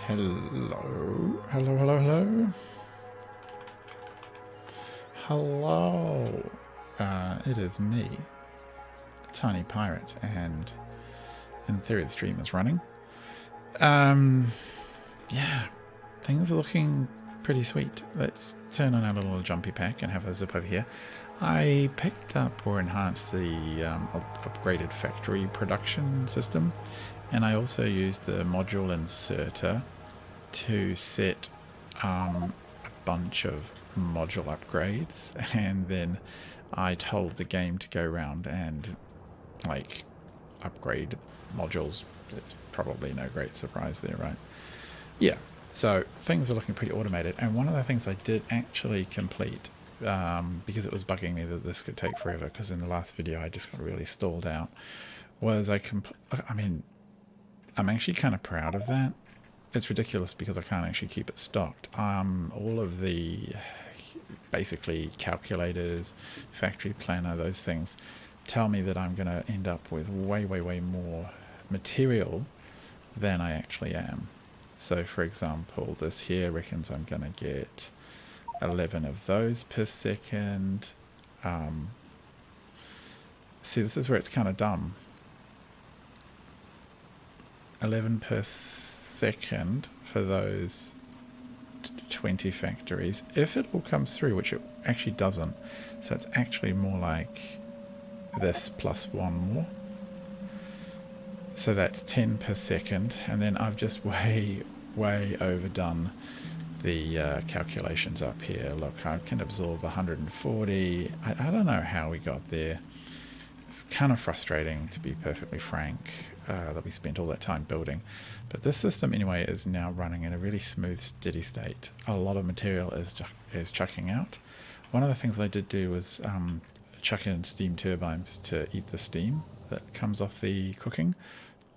Hello, hello, hello, hello. Hello. It is me, Tiny Pirate, and in theory the stream is running. Yeah, things are looking pretty sweet. Let's turn on our little jumpy pack and have a zip over here. I picked up or enhanced the upgraded factory production system, and I also used the module inserter to set a bunch of module upgrades, and then I told the game to go around and like upgrade modules. It's probably no great surprise there, right? Yeah, so things are looking pretty automated, and one of the things I did actually complete, because it was bugging me that this could take forever, because in the last video I just got really stalled out, was I'm actually kind of proud of that. It's ridiculous because I can't actually keep it stocked. All of the basically calculators, factory planner, those things tell me that I'm going to end up with way more material than I actually am. So for example, this here reckons I'm going to get 11 of those per second. See, this is where it's kind of dumb. 11 per second for those 20 factories, if it all comes through, which it actually doesn't. So it's actually more like this plus one more. So that's 10 per second, and then I've just way overdone the calculations up here. Look, I can absorb 140. I don't know how we got there. It's kind of frustrating, to be perfectly frank, that we spent all that time building. But this system anyway is now running in a really smooth, steady state. A lot of material is chucking out. One of the things I did do was chuck in steam turbines to eat the steam that comes off the cooking.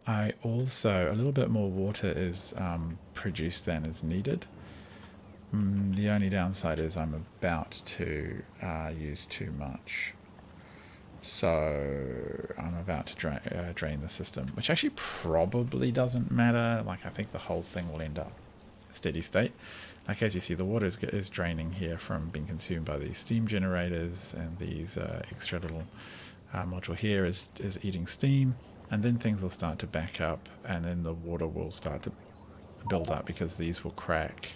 I also, a little bit more water is produced than is needed. The only downside is I'm about to use too much. So I'm about to drain the system, which actually probably doesn't matter. Like, I think the whole thing will end up steady state. Like, as you see, the water is draining here from being consumed by these steam generators, and these extra little module here is eating steam, and then things will start to back up, and then the water will start to build up because these will crack.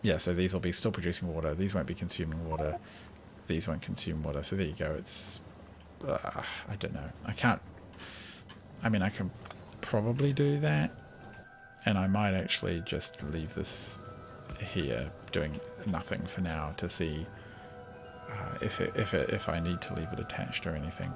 Yeah, so these will be still producing water. These won't be consuming water. These won't consume water. So there you go. It's, I don't know. I can probably do that. And I might actually just leave this here doing nothing for now to see if I need to leave it attached or anything.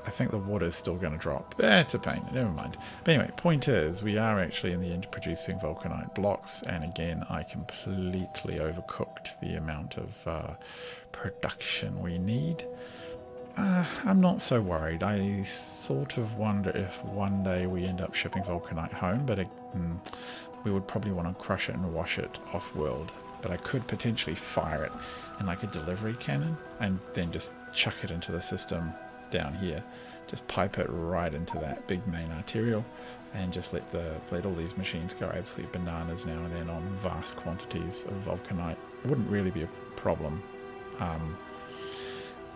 I think the water is still going to drop. It's a pain. Never mind. But anyway, point is, we are actually in the end producing Vulcanite blocks, and again, I completely overcooked the amount of production we need. I'm not so worried. I sort of wonder if one day we end up shipping Vulcanite home, but we would probably want to crush it and wash it off-world. But I could potentially fire it in like a delivery cannon and then just chuck it into the system down here, just pipe it right into that big main arterial, and just let all these machines go absolutely bananas now and then on vast quantities of Vulcanite. It wouldn't really be a problem.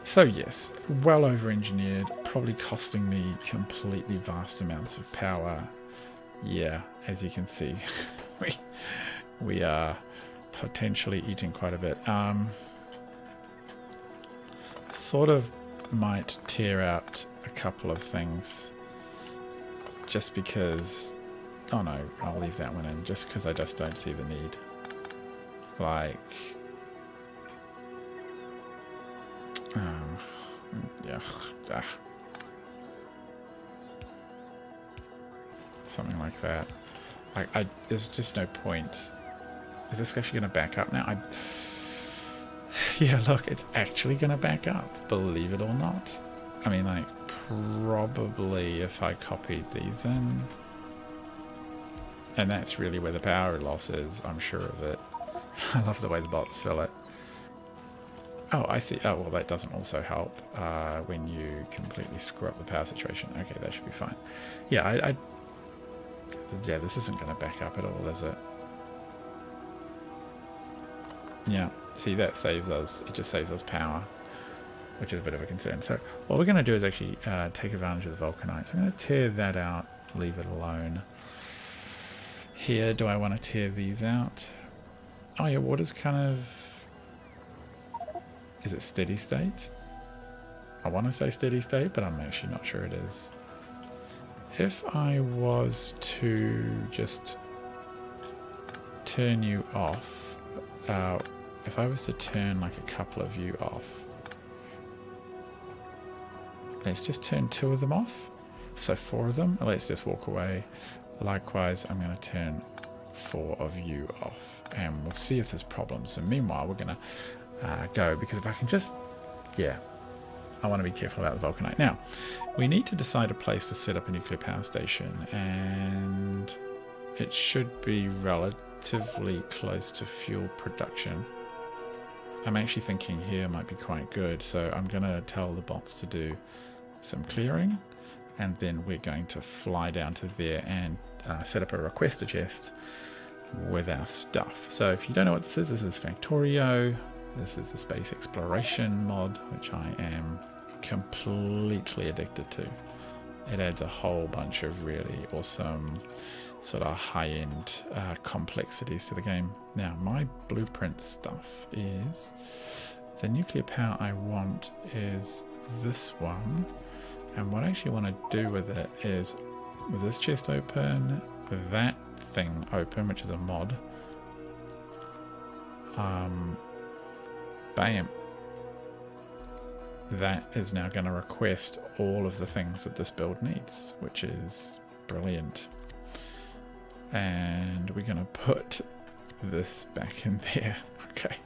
So yes, well over-engineered, probably costing me completely vast amounts of power. Yeah, as you can see, we are potentially eating quite a bit. Sort of might tear out a couple of things just because, oh no, I'll leave that one in just because I just don't see the need. Like, yeah, something like that. Like, there's just no point. Is this actually going to back up now? Yeah, look, it's actually going to back up, believe it or not. I mean, like, probably if I copied these in, and that's really where the power loss is, I'm sure of it. I love the way the bots fill it. Oh, I see. Oh, well, that doesn't also help when you completely screw up the power situation. Okay, that should be fine. Yeah, yeah, this isn't going to back up at all, is it? Yeah, see, that saves us. It just saves us power, which is a bit of a concern. So what we're going to do is actually take advantage of the Vulcanite. So I'm going to tear that out, leave it alone. Here, do I want to tear these out? Oh yeah, water's kind of... Is it steady state? I want to say steady state, but I'm actually not sure it is. If I was to just turn you off, if I was to turn like a couple of you off, let's just turn 2 of them off. So 4 of them, let's just walk away. Likewise, I'm going to turn 4 of you off, and we'll see if there's problems. And meanwhile, we're going to go, because if I can just, yeah, I want to be careful about the Vulcanite. Now, we need to decide a place to set up a nuclear power station, and it should be relatively close to fuel production. I'm actually thinking here might be quite good, so I'm going to tell the bots to do some clearing, and then we're going to fly down to there and set up a requester chest with our stuff. So if you don't know what this is Factorio. This is the space exploration mod, which I am completely addicted to. It adds a whole bunch of really awesome sort of high-end complexities to the game. Now, my blueprint stuff is, the nuclear power I want is this one. And what I actually want to do with it is, with this chest open, that thing open, which is a mod. Bam. That is now going to request all of the things that this build needs, which is brilliant. And we're going to put this back in there. Okay,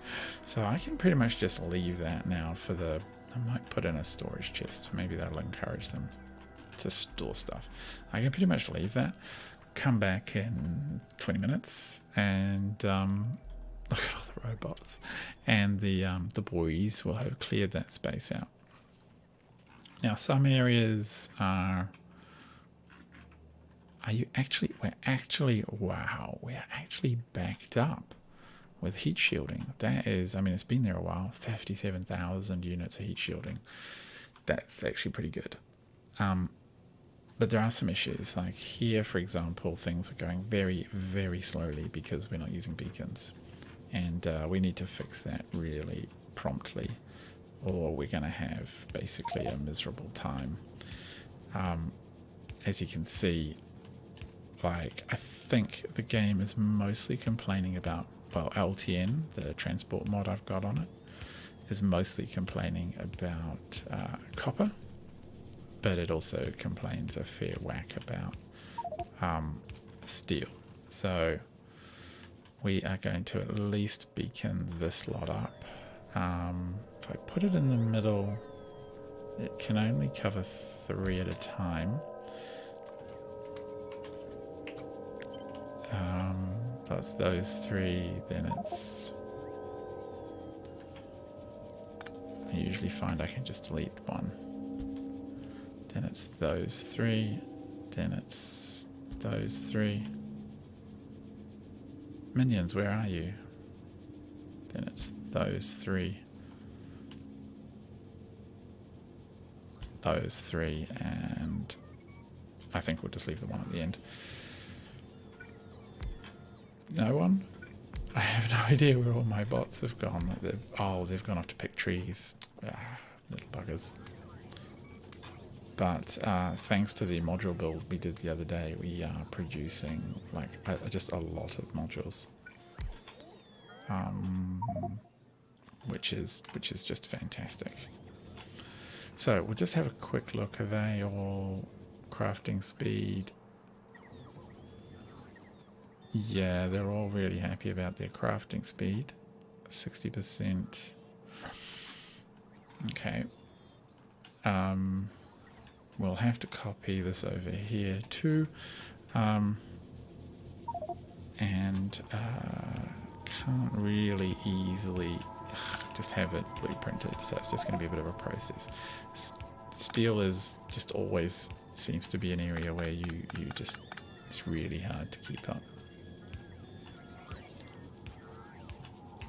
so I can pretty much just leave that now for the... I might put in a storage chest. Maybe that'll encourage them to store stuff. I can pretty much leave that, come back in 20 minutes, and look at all the robots. And the boys will have cleared that space out. Now, some areas are you actually... Wow, we're actually backed up with heat shielding. That is, I mean, it's been there a while. 57,000 units of heat shielding. That's actually pretty good. But there are some issues. Like here, for example, things are going very, very slowly because we're not using beacons. And we need to fix that really promptly, or we're going to have basically a miserable time. As you can see, like, I think the game is mostly complaining about, well, LTN, the transport mod I've got on it, is mostly complaining about copper, but it also complains a fair whack about steel. So we are going to at least beacon this lot up. If I put it in the middle, it can only cover 3 at a time. That's those 3, then it's... I usually find I can just delete 1. Then it's those 3, then it's those 3. Minions, where are you? Then it's those 3. Those 3, and I think we'll just leave the 1 at the end. No one? I have no idea where all my bots have gone. They've gone off to pick trees. Little buggers. But thanks to the module build we did the other day, we are producing like just a lot of modules, which is just fantastic. So we'll just have a quick look. Are they all crafting speed? Yeah, they're all really happy about their crafting speed. 60%. Okay. We'll have to copy this over here too. And can't really easily just have it blueprinted, so it's just going to be a bit of a process. Steel is just always seems to be an area where you just, it's really hard to keep up.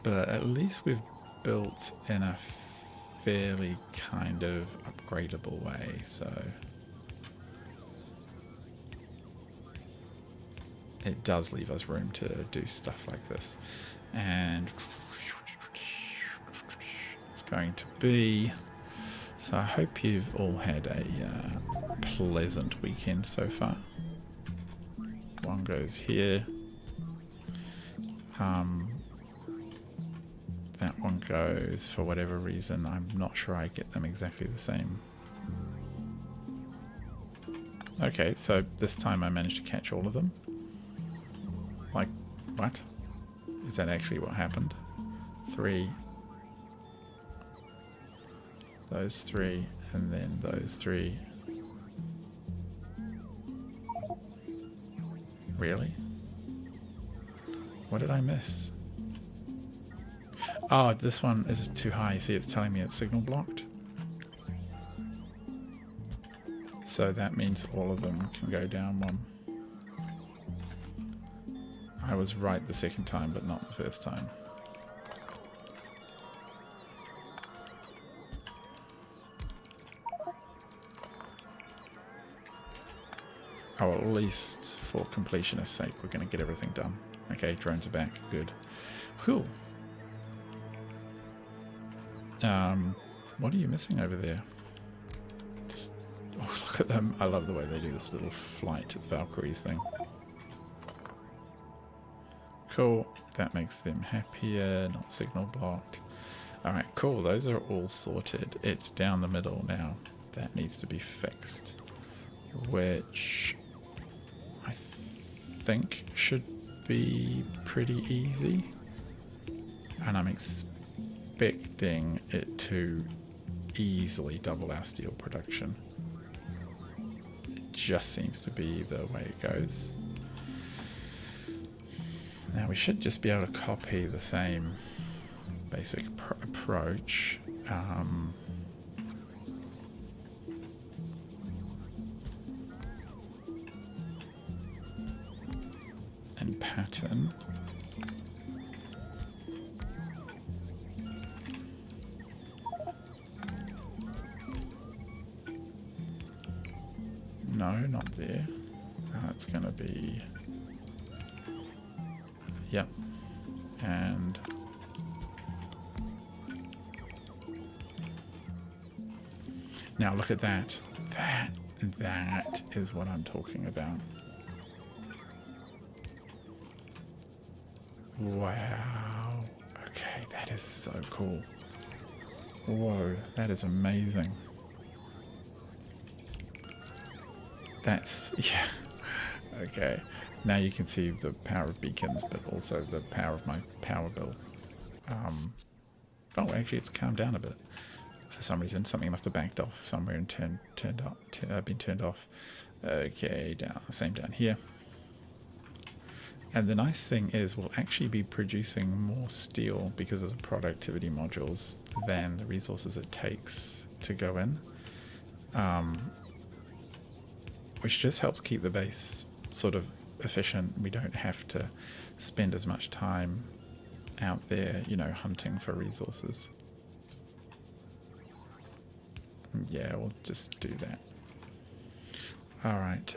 But at least we've built in a fairly kind of upgradable way, so it does leave us room to do stuff like this. And it's going to be, so I hope you've all had a pleasant weekend so far. One goes here. That one goes, for whatever reason, I'm not sure I get them exactly the same. Okay, so this time I managed to catch all of them. Like, what? Is that actually what happened? 3. Those 3, and then those 3. Really? What did I miss? Oh, this one is too high. See, it's telling me it's signal blocked. So that means all of them can go down 1. I was right the second time, but not the first time. Oh, at least for completionist's sake, we're going to get everything done. Okay, drones are back. Good. Cool. What are you missing over there? Just, oh, look at them. I love the way they do this little flight Valkyries thing. Cool. That makes them happier, not signal blocked. Alright, cool. Those are all sorted. It's down the middle now. That needs to be fixed. Which I think should be pretty easy. And I'm expecting it to easily double our steel production. It just seems to be the way it goes. Now we should just be able to copy the same basic approach. And pattern. No, not there. It's going to be... Yep. And... Now look at that. That is what I'm talking about. Wow. Okay, that is so cool. Whoa, that is amazing. That's, yeah. Okay. Now you can see the power of beacons, but also the power of my power bill. Oh, actually, it's calmed down a bit. For some reason, something must have backed off somewhere and been turned off. Okay, same down here. And the nice thing is we'll actually be producing more steel because of the productivity modules than the resources it takes to go in. Which just helps keep the base sort of efficient. We don't have to spend as much time out there, you know, hunting for resources. Yeah, we'll just do that. Alright,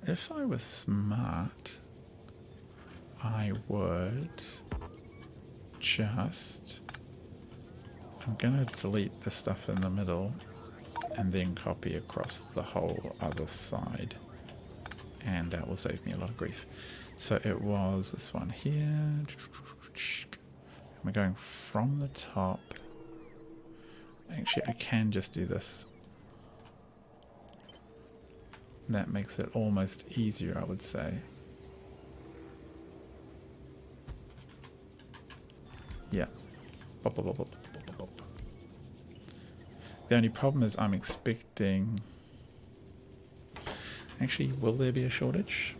if I was smart, I would just... I'm going to delete the stuff in the middle and then copy across the whole other side. And that will save me a lot of grief. So it was this one here. And we're going from the top. Actually, I can just do this. That makes it almost easier, I would say. Yeah. Bop, bop, bop, bop, bop, bop. The only problem is I'm expecting... Actually, will there be a shortage?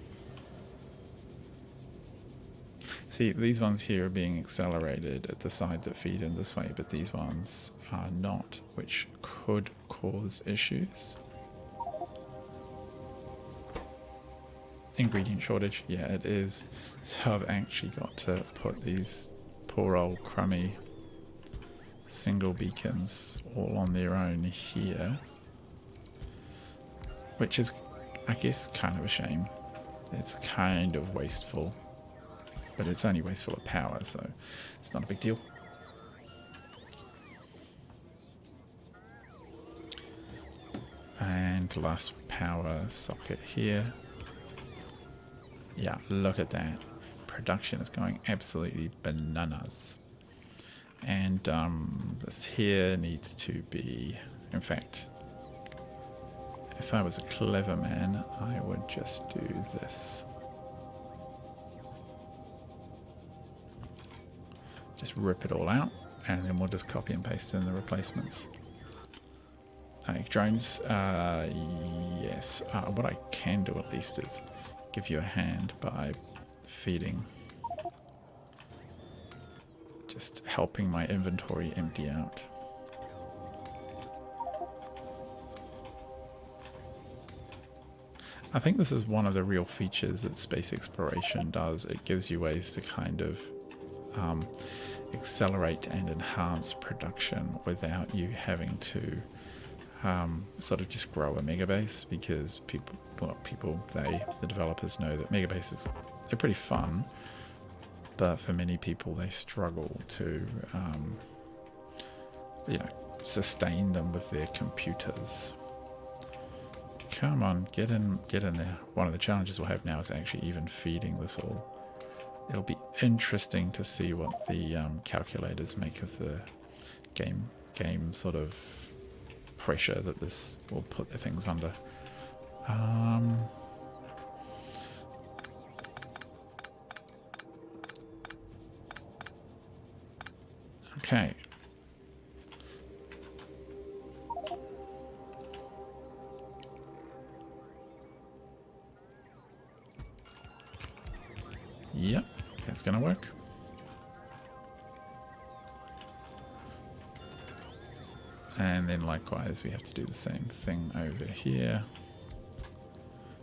See, these ones here are being accelerated at the sides that feed in this way, but these ones are not, which could cause issues. Ingredient shortage, yeah, it is. So I've actually got to put these poor old crummy single beacons all on their own here, which is, I guess, kind of a shame. It's kind of wasteful, but it's only wasteful of power, so it's not a big deal. And last power socket here. Yeah, look at that. Production is going absolutely bananas. And this here needs to be, in fact, if I was a clever man, I would just do this. Just rip it all out, and then we'll just copy and paste in the replacements. Drones, yes. What I can do at least is give you a hand by feeding. Just helping my inventory empty out. I think this is one of the real features that space exploration does. It gives you ways to kind of accelerate and enhance production without you having to sort of just grow a megabase, because the developers know that megabases, they're pretty fun, but for many people they struggle to sustain them with their computers. Come on, get in there. One of the challenges we'll have now is actually even feeding this all. It'll be interesting to see what the calculators make of the game sort of pressure that this will put the things under. Okay. Yep, that's gonna work. And then likewise we have to do the same thing over here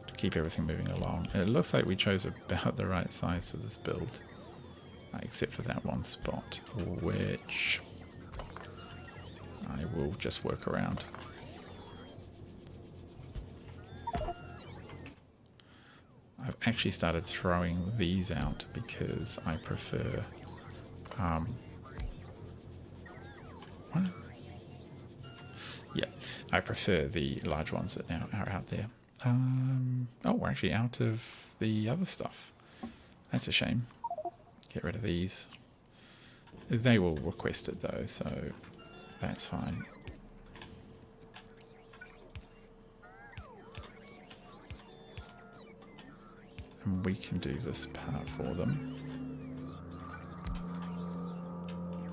to keep everything moving along. It looks like we chose about the right size for this build, except for that one spot, which I will just work around. I've actually started throwing these out because I prefer what? Yeah, I prefer the large ones that now are out there. Oh, we're actually out of the other stuff. That's a shame. Get rid of these. They will request it though, so that's fine. And we can do this part for them.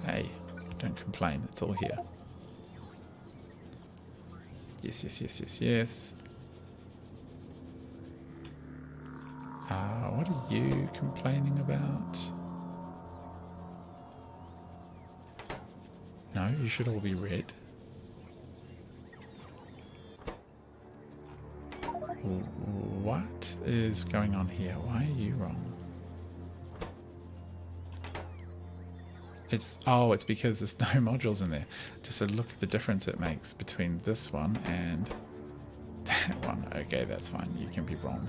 Hey, don't complain, it's all here. Yes, yes, yes, yes, yes. What are you complaining about? No, you should all be red. What is going on here? Why are you wrong? It's because there's no modules in there. Just look at the difference it makes between this one and that one. Okay, that's fine. You can be wrong.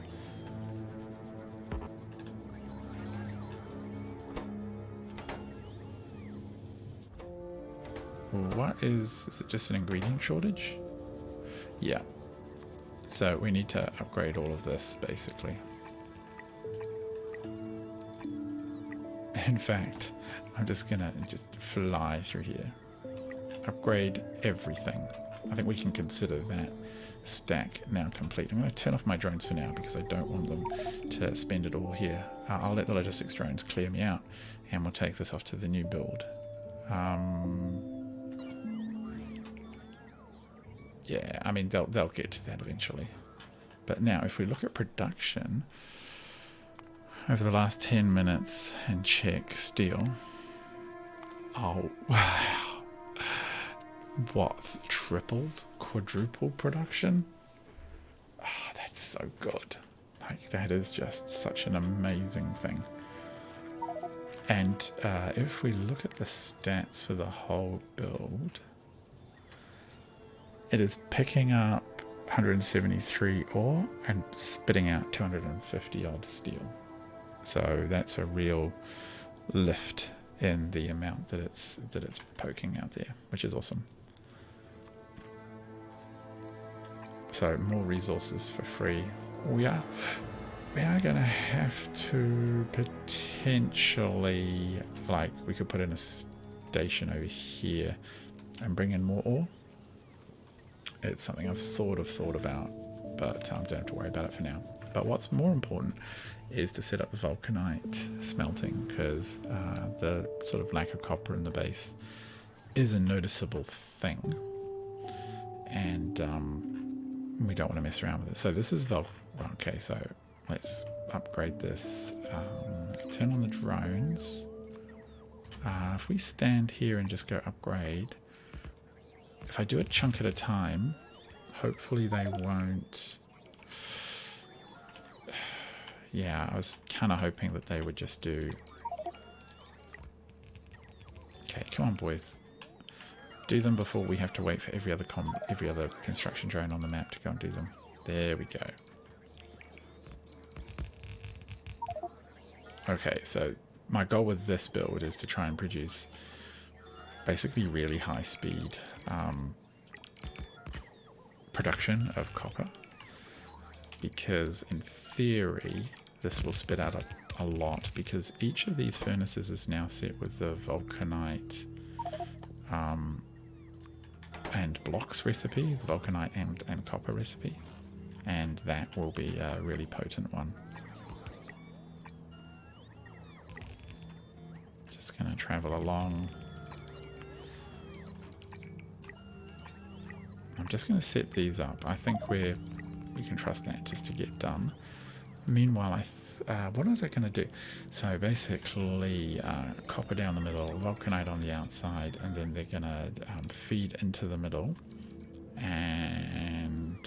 What is it just an ingredient shortage? Yeah. So we need to upgrade all of this basically. In fact, I'm just gonna fly through here. Upgrade everything. I think we can consider that stack now complete. I'm going to turn off my drones for now because I don't want them to spend it all here. I'll let the logistics drones clear me out, and we'll take this off to the new build. Yeah, I mean they'll get to that eventually. But now, if we look at production, over the last 10 minutes and check steel. Oh, wow. What? Tripled? Quadrupled production? Oh, that's so good. Like, that is just such an amazing thing. And if we look at the stats for the whole build, it is picking up 173 ore and spitting out 250 odd steel. So that's a real lift in the amount that it's poking out there, which is awesome. So more resources for free. We are going to have to potentially, like, we could put in a station over here and bring in more ore. It's something I've sort of thought about, but don't have to worry about it for now. But what's more important is to set up the Vulcanite smelting, because the sort of lack of copper in the base is a noticeable thing, and we don't want to mess around with it. So this is okay, so let's upgrade this. Let's turn on the drones. If we stand here and just go upgrade, if I do a chunk at a time, hopefully they won't. Yeah, I was kind of hoping that they would just do. Okay, come on, boys. Do them before we have to wait for every other construction drone on the map to go and do them. There we go. Okay, so my goal with this build is to try and produce basically really high speed production of copper, because in theory this will spit out a lot, because each of these furnaces is now set with the Vulcanite and blocks recipe, the Vulcanite and copper recipe, and that will be a really potent one. Just gonna travel along. I'm just going to set these up. I think we can trust that just to get done. Meanwhile, what was I going to do? So basically, copper down the middle, Vulcanite on the outside, and then they're going to feed into the middle. And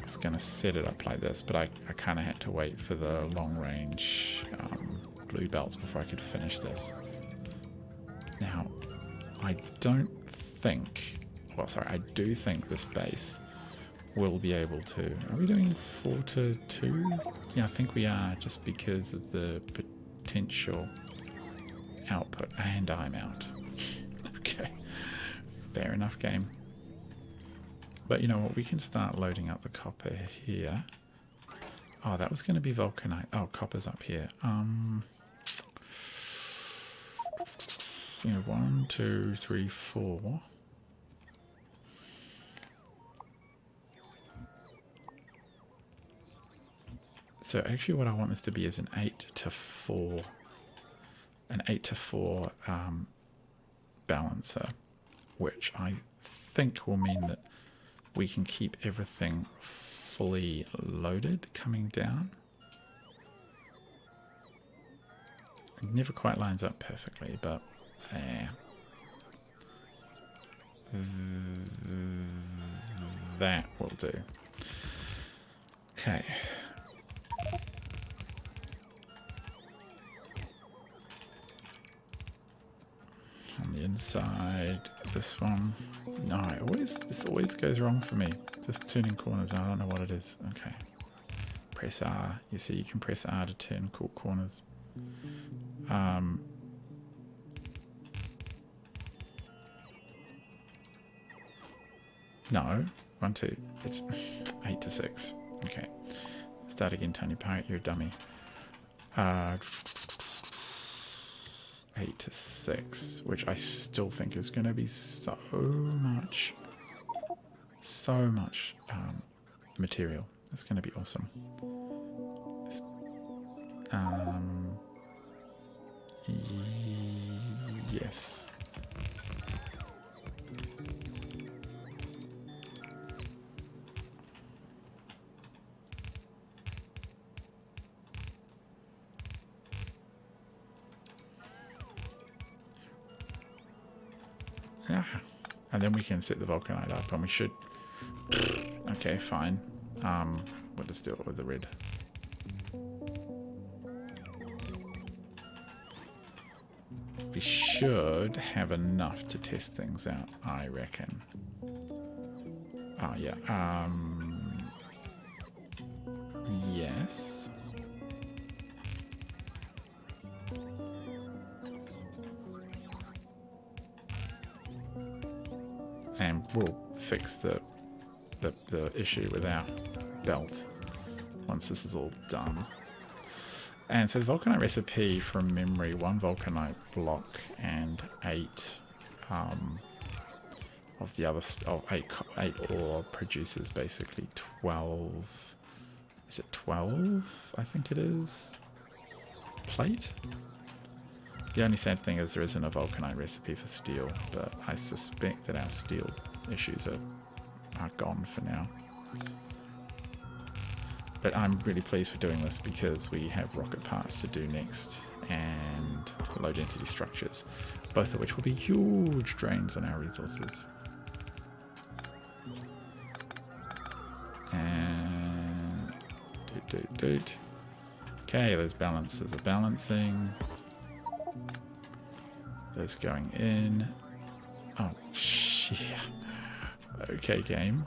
it's going to set it up like this, but I kind of had to wait for the long range blue belts before I could finish this. Now, I don't think... Well, sorry, I do think this base will be able to... Are we doing 4 to 2? Yeah, I think we are, just because of the potential output. And I'm out. Okay. Fair enough, game. But you know what? We can start loading up the copper here. Oh, that was going to be Vulcanite. Oh, copper's up here. You know, 1, 2, 3, 4... So actually what I want this to be is an 8 to 4 balancer, which I think will mean that we can keep everything fully loaded coming down. It never quite lines up perfectly, but that will do. Okay. On the inside, this one. No, this always goes wrong for me. This turning corners, I don't know what it is. Okay. Press R. You see, you can press R to turn corners. No. 1, 2. It's 8 to 6. Okay. Start again, Tony Pirate. You're a dummy. 8 to 6, which I still think is going to be so much material. It's going to be awesome. Yes. Ah, and then we can set the Vulcanite up, and we should... Okay, fine. We'll just do it with the red. We should have enough to test things out, I reckon. Oh, yeah. Yes. And we'll fix the issue with our belt once this is all done. And so the Vulcanite recipe from memory, 1 Vulcanite block and 8 of the other, 8 ore produces basically 12, is it 12? I think it is. Plate? The only sad thing is there isn't a Vulcanite recipe for steel, but I suspect that our steel issues are gone for now. But I'm really pleased with doing this because we have rocket parts to do next and low density structures, both of which will be huge drains on our resources. And doot. Okay, those balances are balancing. Those going in. Oh, shit. Okay, game.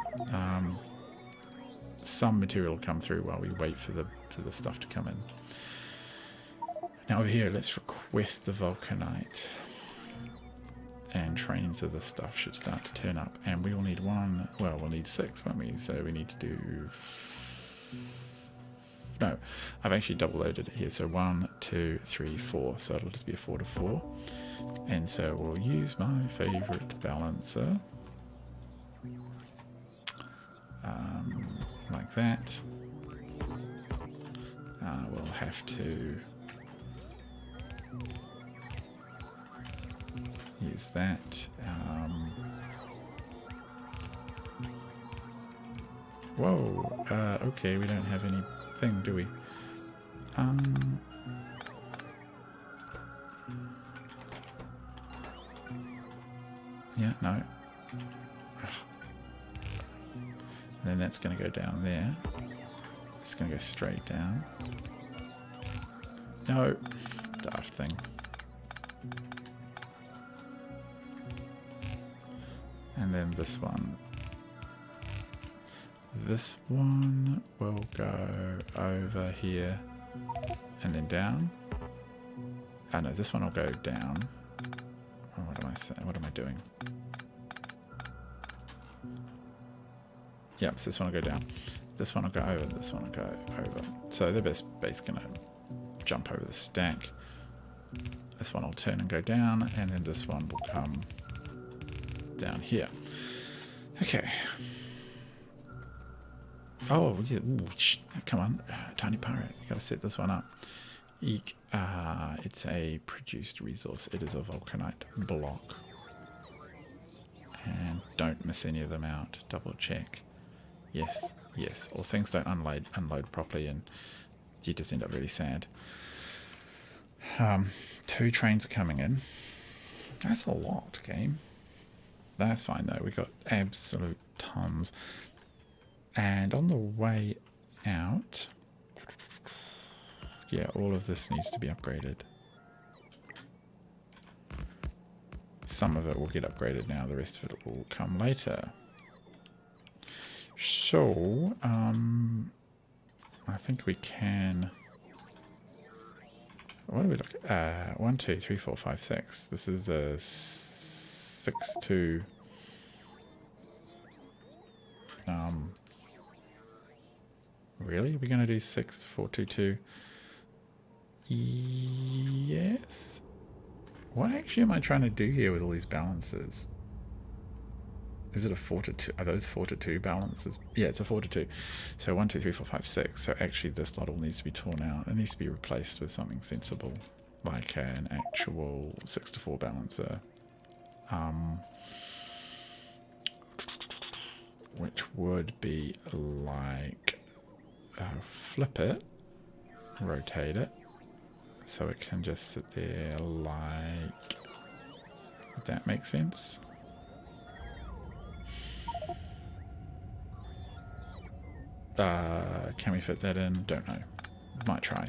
Some material will come through while we wait for the stuff to come in. Now over here, let's request the Vulcanite. And trains of the stuff should start to turn up. And we will need 1, well, we'll need 6, won't we? So we need to do... No, I've actually double loaded it here. So 1, 2, 3, 4. So it'll just be a 4 to 4. And so we'll use my favorite balancer. Like that. We'll have to use that. Whoa. Okay, we don't have anything, do we? Yeah, no. And then that's going to go down there. It's going to go straight down. No. Daft thing. And then this one. This one will go over here and then down. Oh no, this one will go down. Oh, what am I saying? What am I doing? Yep, so this one will go down. This one will go over. This one will go over. So they're both going to jump over the stack. This one will turn and go down, and then this one will come down here. Okay. Oh, yeah. Ooh, come on. Tiny pirate. You got to set this one up. Eek. It's a produced resource. It is a Vulcanite block. And don't miss any of them out. Double check. Yes, yes. Or things don't unload properly and you just end up really sad. 2 trains are coming in. That's a lot, game. That's fine though. We got absolute tons. And on the way out, yeah, all of this needs to be upgraded. Some of it will get upgraded now. The rest of it will come later. So, I think we can... What do we look at? 1, 2, 3, 4, 5, 6. This is a 6 to... Really? Are we going to do 6, 4, 2, 2? Yes. What actually am I trying to do here with all these balances? Is it a 4 to 2? Are those 4 to 2 balances? Yeah, it's a 4 to 2. So 1, 2, 3, 4, 5, 6. So actually this lot all needs to be torn out. It needs to be replaced with something sensible, like an actual 6 to 4 balancer. Which would be like flip it, rotate it, so it can just sit there like... Would that make sense? Can we fit that in? Don't know. Might try.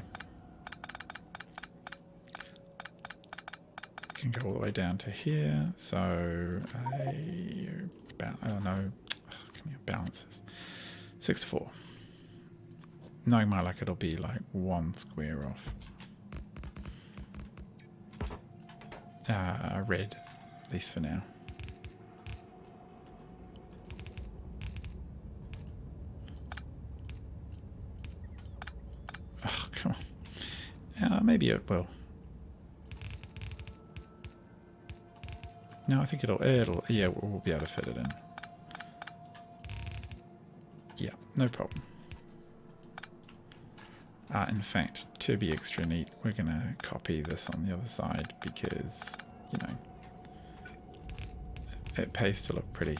Can go all the way down to here. So I don't know. Come here, balances. 6 to 4. Knowing my luck, it'll be like 1 square off. Red, at least for now. Oh, come on. Maybe it will. No, I think yeah, we'll be able to fit it in. Yeah, no problem. In fact, to be extra neat, we're going to copy this on the other side because, you know, it pays to look pretty.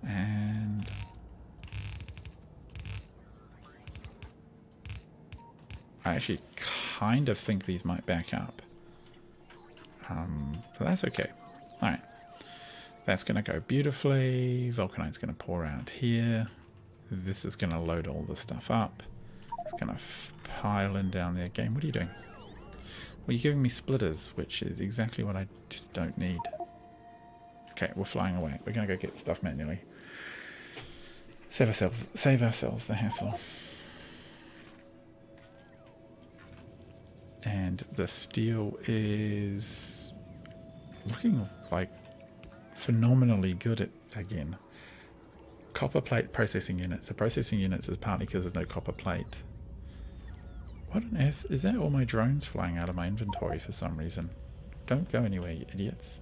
And I actually kind of think these might back up. But that's okay. Alright. That's going to go beautifully. Vulcanite's going to pour out here. This is going to load all the stuff up. It's going to pile in down there. Game, what are you doing? Well, you're giving me splitters, which is exactly what I just don't need. Okay, we're flying away. We're going to go get stuff manually. Save ourselves the hassle. And the steel is looking like phenomenally good again. Copper plate processing units. The processing units is partly because there's no copper plate. What on earth? Is that all my drones flying out of my inventory for some reason? Don't go anywhere, you idiots.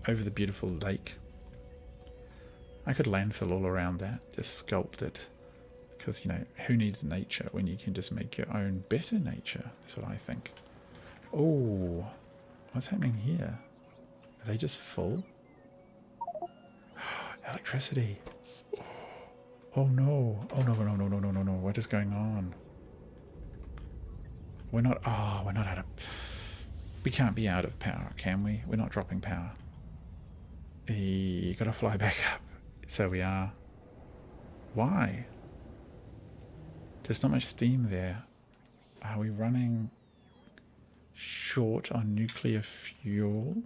Over the beautiful lake. I could landfill all around that. Just sculpt it. Because, you know, who needs nature when you can just make your own better nature? That's what I think. Oh, what's happening here? Are they just full? Electricity. Oh no. Oh no, no, no, no, no, no, no. What is going on? We're not out of... We can't be out of power, can we? We're not dropping power. You gotta fly back up. So we are. Why? There's not much steam there. Are we running short on nuclear fuel?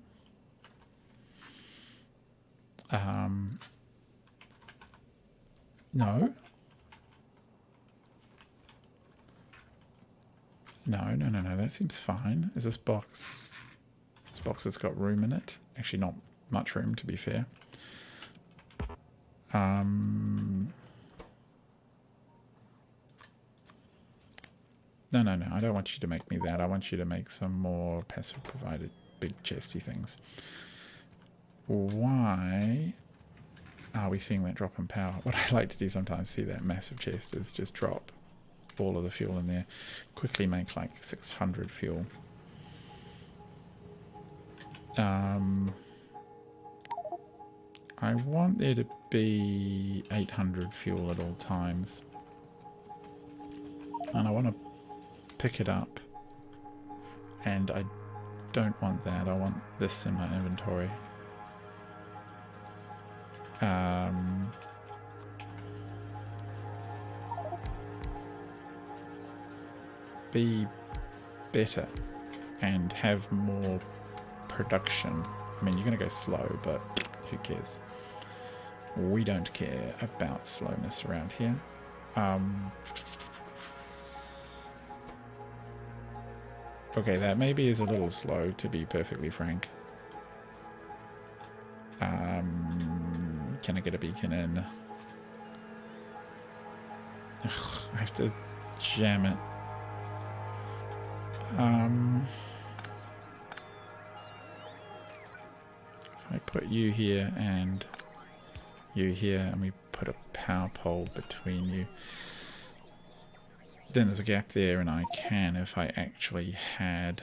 No. No. That seems fine. Is this box... This box has got room in it. Actually, not much room, to be fair. No. I don't want you to make me that. I want you to make some more passive provided big chesty things. Why are we seeing that drop in power? What I like to do sometimes, see that massive chest, is just drop all of the fuel in there. Quickly make like 600 fuel. I want there to be 800 fuel at all times. And I want to pick it up. And I don't want that. I want this in my inventory. Be better and have more production. I mean, you're going to go slow, but who cares? We don't care about slowness around here. Okay, that maybe is a little slow, to be perfectly frank. Can I get a beacon in? Ugh, I have to jam it. If I put you here and you here, and we put a power pole between you, then there's a gap there, and I can, if I actually had,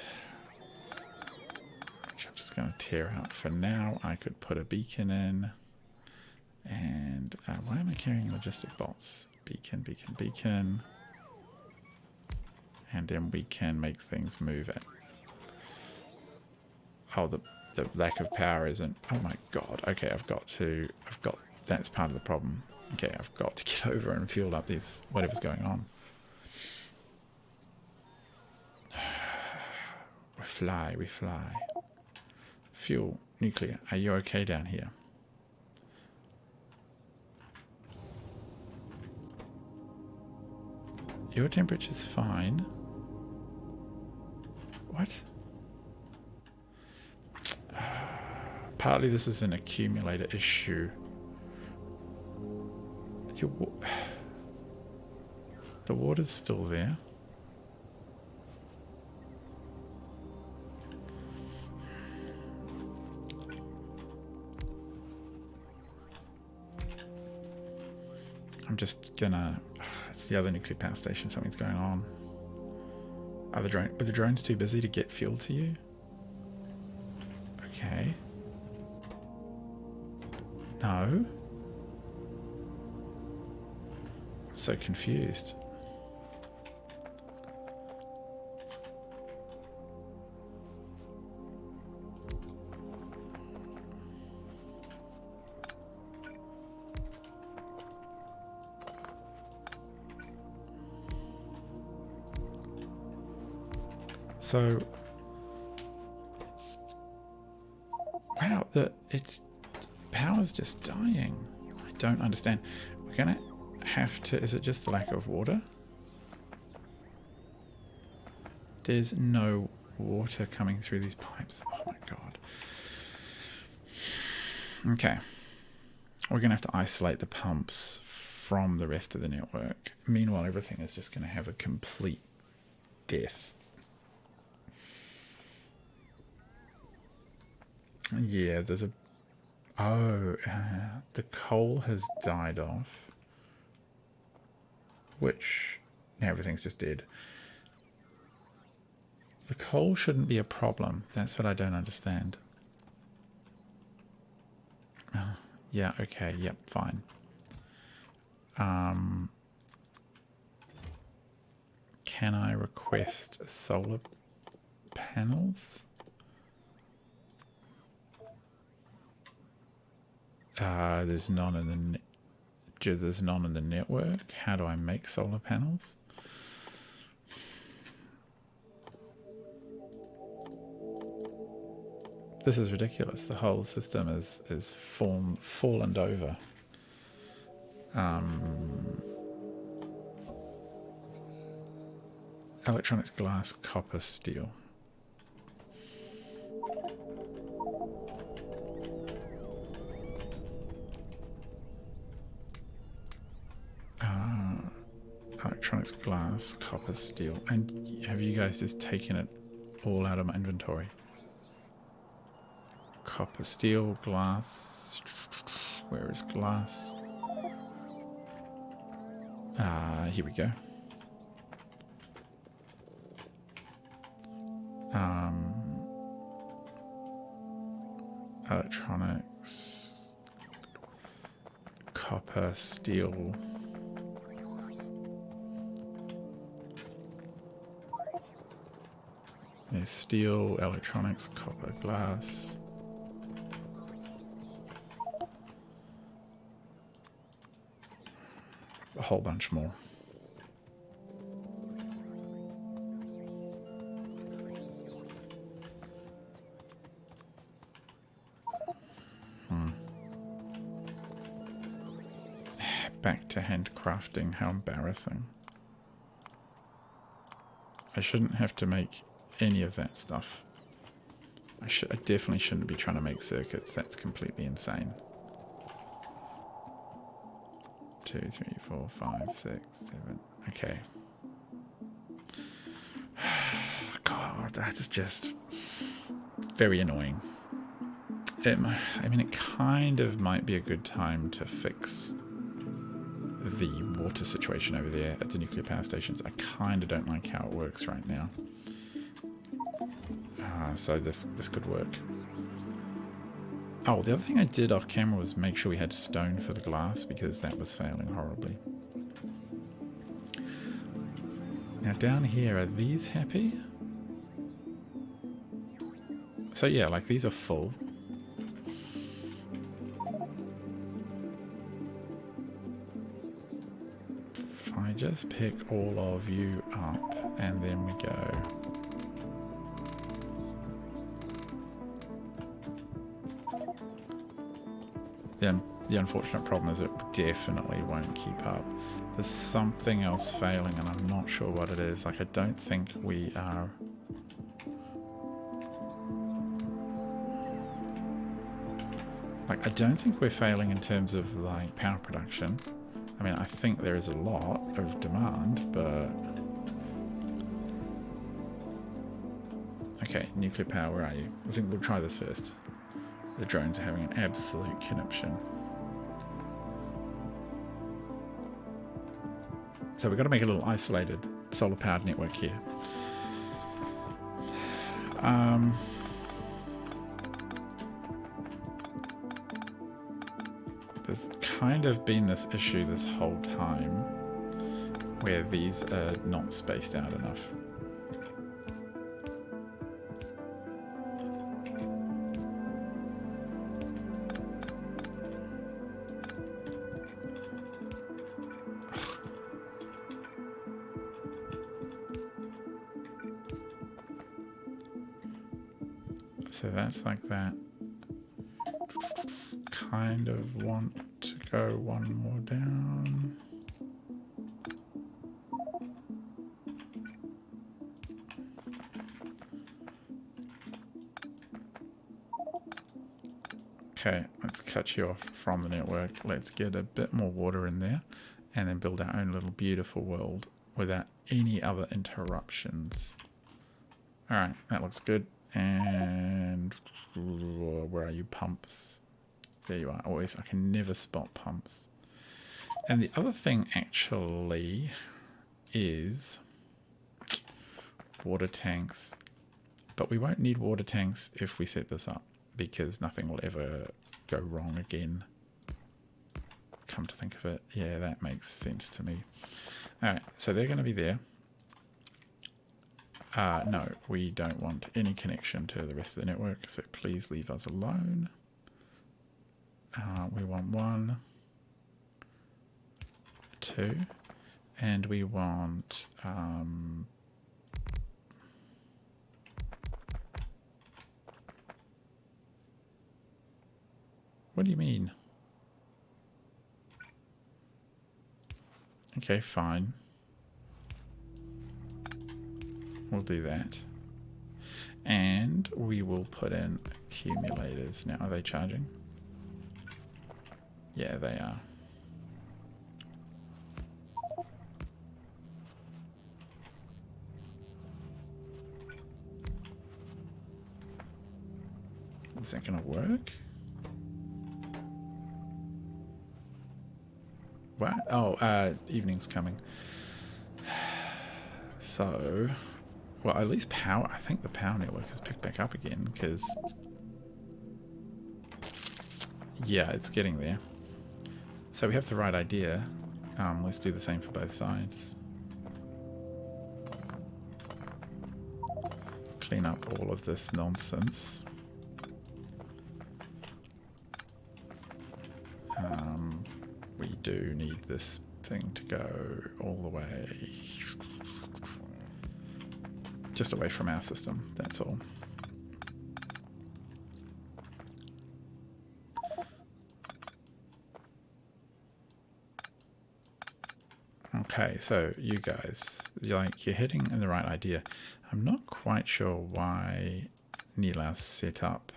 which I'm just going to tear out for now, I could put a beacon in. And why am I carrying logistic bolts? Beacon. And then we can make things move at Oh, the lack of power isn't... Oh my god. Okay, that's part of the problem. Okay, I've got to get over and fuel up these... whatever's going on. We fly. Fuel. Nuclear. Are you okay down here? Your temperature's fine. What? Partly this is an accumulator issue. The water's still there. I'm just gonna... It's the other nuclear power station. Something's going on. Were the drones too busy to get fuel to you? Okay. No. I'm so confused. So, wow, power's just dying. I don't understand. We're gonna have to... Is it just the lack of water? There's no water coming through these pipes. Oh my god. Okay. We're gonna have to isolate the pumps from the rest of the network. Meanwhile, everything is just gonna have a complete death. Yeah, there's a... Oh, the coal has died off. Which... Now everything's just dead. The coal shouldn't be a problem. That's what I don't understand. Oh, yeah, okay, yep, fine. Can I request solar panels? There's none in the network. How do I make solar panels? This is ridiculous. The whole system is fallen over. Electronics, glass, copper, steel. Electronics, glass, copper, steel. And have you guys just taken it all out of my inventory? Copper, steel, glass. Where is glass? Here we go. Electronics, copper, steel. There's steel, electronics, copper, glass. A whole bunch more. Back to handcrafting, how embarrassing. I shouldn't have to make any of that stuff. I definitely shouldn't be trying to make circuits. That's completely insane. 2, 3, 4, 5, 6, 7. Okay. God, that is just very annoying. I mean, it kind of might be a good time to fix the water situation over there at the nuclear power stations. I kind of don't like how it works right now. So this could work. Oh, the other thing I did off camera was make sure we had stone for the glass, because that was failing horribly. Now down here, are these happy? So yeah, like these are full. If I just pick all of you up and then we go. The unfortunate problem is it definitely won't keep up. There's something else failing and I'm not sure what it is. Like I don't think we are... Like I don't think we're failing in terms of like power production. I mean, I think there is a lot of demand, but... Okay, nuclear power, where are you? I think we'll try this first. The drones are having an absolute conniption. So we've got to make a little isolated solar powered network here. There's kind of been this issue this whole time where these are not spaced out enough. So that's like that. Kind of want to go one more down. Okay, let's cut you off from the network. Let's get a bit more water in there and then build our own little beautiful world without any other interruptions. Alright, that looks good. And where are you, pumps? There you are. Always, I can never spot pumps. And the other thing actually is water tanks. But we won't need water tanks if we set this up, because nothing will ever go wrong again. Come to think of it, yeah, that makes sense to me. Alright, so they're going to be there. No, we don't want any connection to the rest of the network, so please leave us alone. We want 1, 2, and we want what do you mean? Okay, fine. We'll do that. And we will put in accumulators. Now, are they charging? Yeah, they are. Is that going to work? What? Oh, evening's coming. So, well, at least power. I think the power network has picked back up again because, yeah, it's getting there. So we have the right idea. Let's do the same for both sides. Clean up all of this nonsense. We do need this thing to go all the way, just away from our system, that's all. Okay, so you guys, you're heading in the right idea. I'm not quite sure why Nilaus set up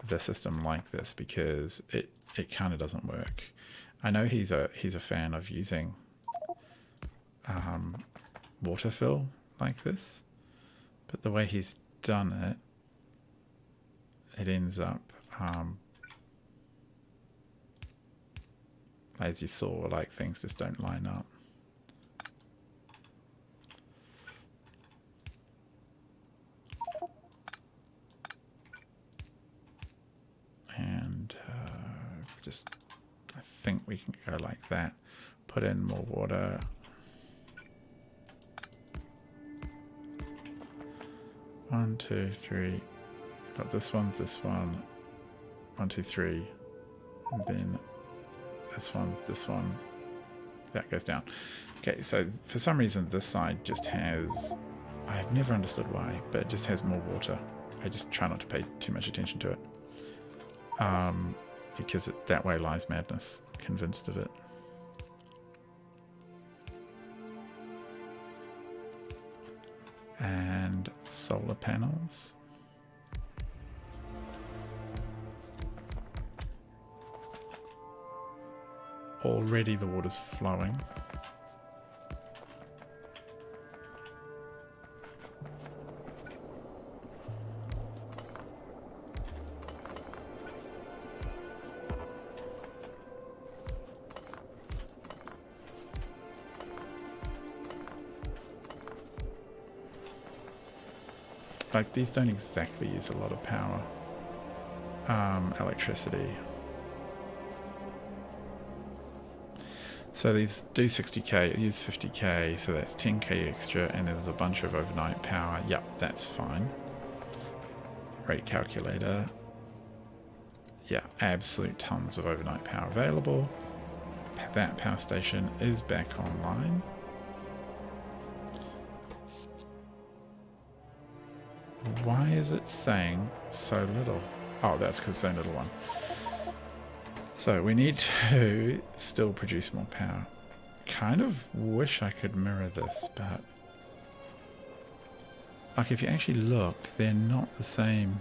the system like this, because it kind of doesn't work. I know he's a fan of using water fill like this, but the way he's done it, it ends up as you saw, like things just don't line up. And just, I think we can go like that. Put in more water. One, two, three, Got this one, 1, 2, 3, and then this one, that goes down. Okay, so for some reason this side just has, I've never understood why, but it just has more water. I just try not to pay too much attention to it. Because that way lies madness, convinced of it. And solar panels. Already the water's flowing. Like, these don't exactly use a lot of power. Electricity. So these do 60k, use 50k, so that's 10k extra, and there's a bunch of overnight power. Yep, that's fine. Rate calculator. Yeah, absolute tons of overnight power available. That power station is back online. Why is it saying so little? Oh, that's because it's so little one. So we need to still produce more power. Kind of wish I could mirror this, but like if you actually look, they're not the same.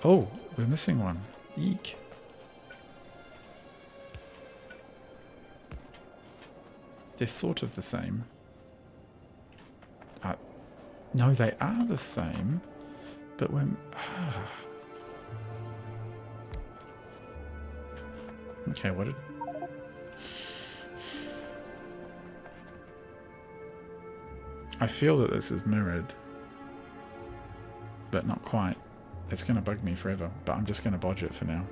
Oh, we're missing one. Eek. They're sort of the same. No, they are the same, but when... Okay, what did... I feel that this is mirrored, but not quite. It's going to bug me forever, but I'm just going to bodge it for now.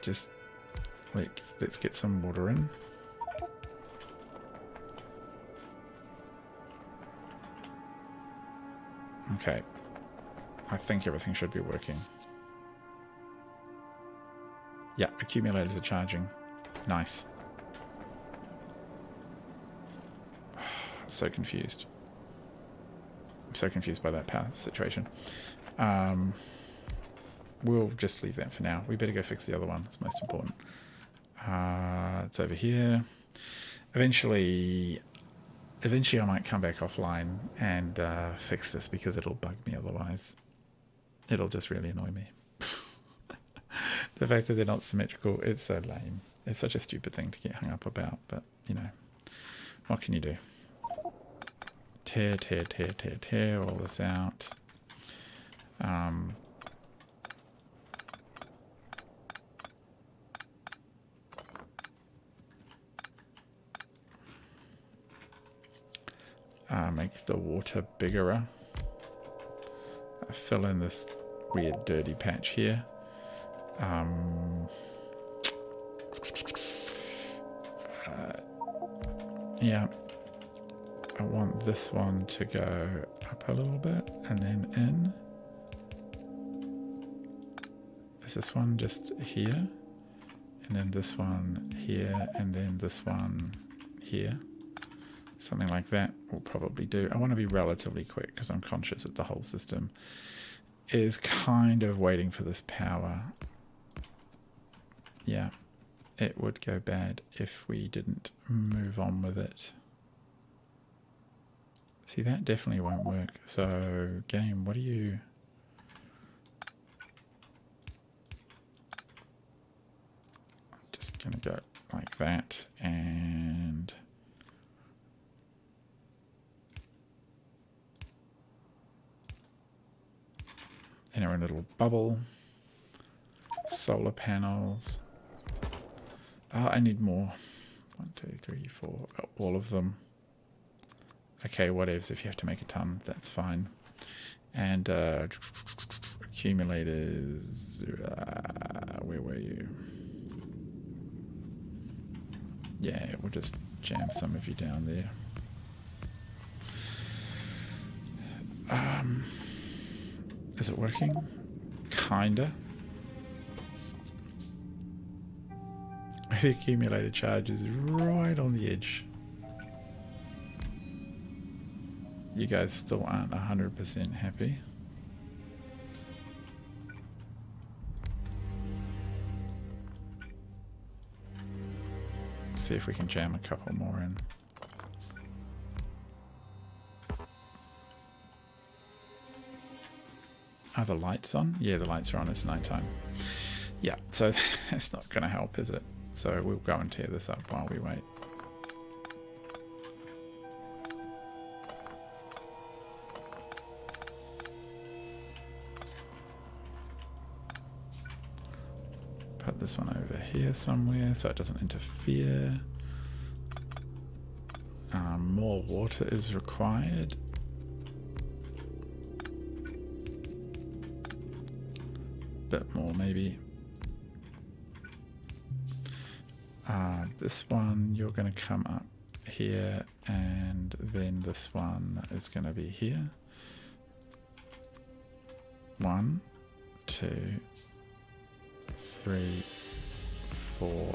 Just let's get some water in. Okay, I think everything should be working. Yeah, accumulators are charging. Nice. So confused. I'm so confused by that power situation. We'll just leave that for now. We better go fix the other one. It's most important. It's over here. Eventually I might come back offline and fix this because it'll bug me otherwise. It'll just really annoy me. The fact that they're not symmetrical, it's so lame. It's such a stupid thing to get hung up about, but, you know, what can you do? Tear all this out. Make the water bigger. Fill in this weird dirty patch here. Yeah, I want this one to go up a little bit and then in. Is this one just here? And then this one here, and then this one here. Something like that will probably do. I want to be relatively quick because I'm conscious that the whole system is kind of waiting for this power. Yeah, it would go bad if we didn't move on with it. See, that definitely won't work. So, game, what do you... I'm just going to go like that and... in our little bubble. Solar panels. Oh, I need more. 1, 2, 3, 4. All of them. Okay, whatevs. If you have to make a ton, that's fine. And accumulators. Where were you? Yeah, we'll just jam some of you down there. Is it working? Kinda. The accumulator charge is right on the edge. You guys still aren't 100% happy. See if we can jam a couple more in. Are the lights on? Yeah, the lights are on. It's nighttime. Yeah, so that's not going to help, is it? So we'll go and tear this up while we wait. Put this one over here somewhere so it doesn't interfere. More water is required. Bit more maybe. This one, you're going to come up here, and then this one is going to be here. 1, 2, 3, 4,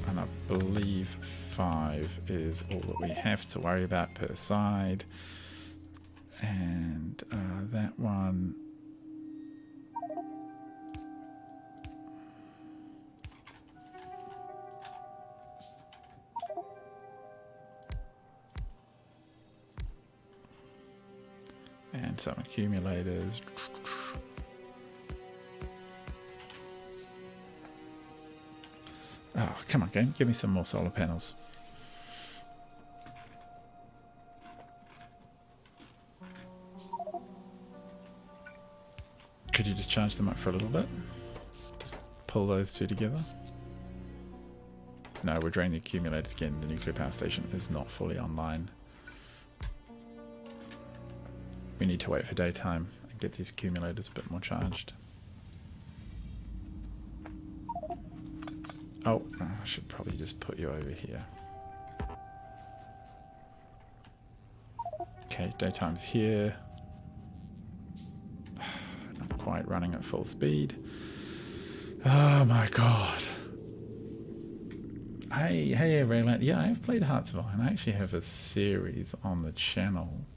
and I believe 5 is all that we have to worry about per side. And that one, and some accumulators. Oh, come on, game. Give me some more solar panels. Could you just charge them up for a little bit? Just pull those two together. No, we're draining the accumulators again. The nuclear power station is not fully online. We need to wait for daytime and get these accumulators a bit more charged. Oh, I should probably just put you over here. Okay, daytime's here. Not quite running at full speed. Oh my god. Hey everyone. Yeah, I've played Hearts of Iron. I actually have a series on the channel,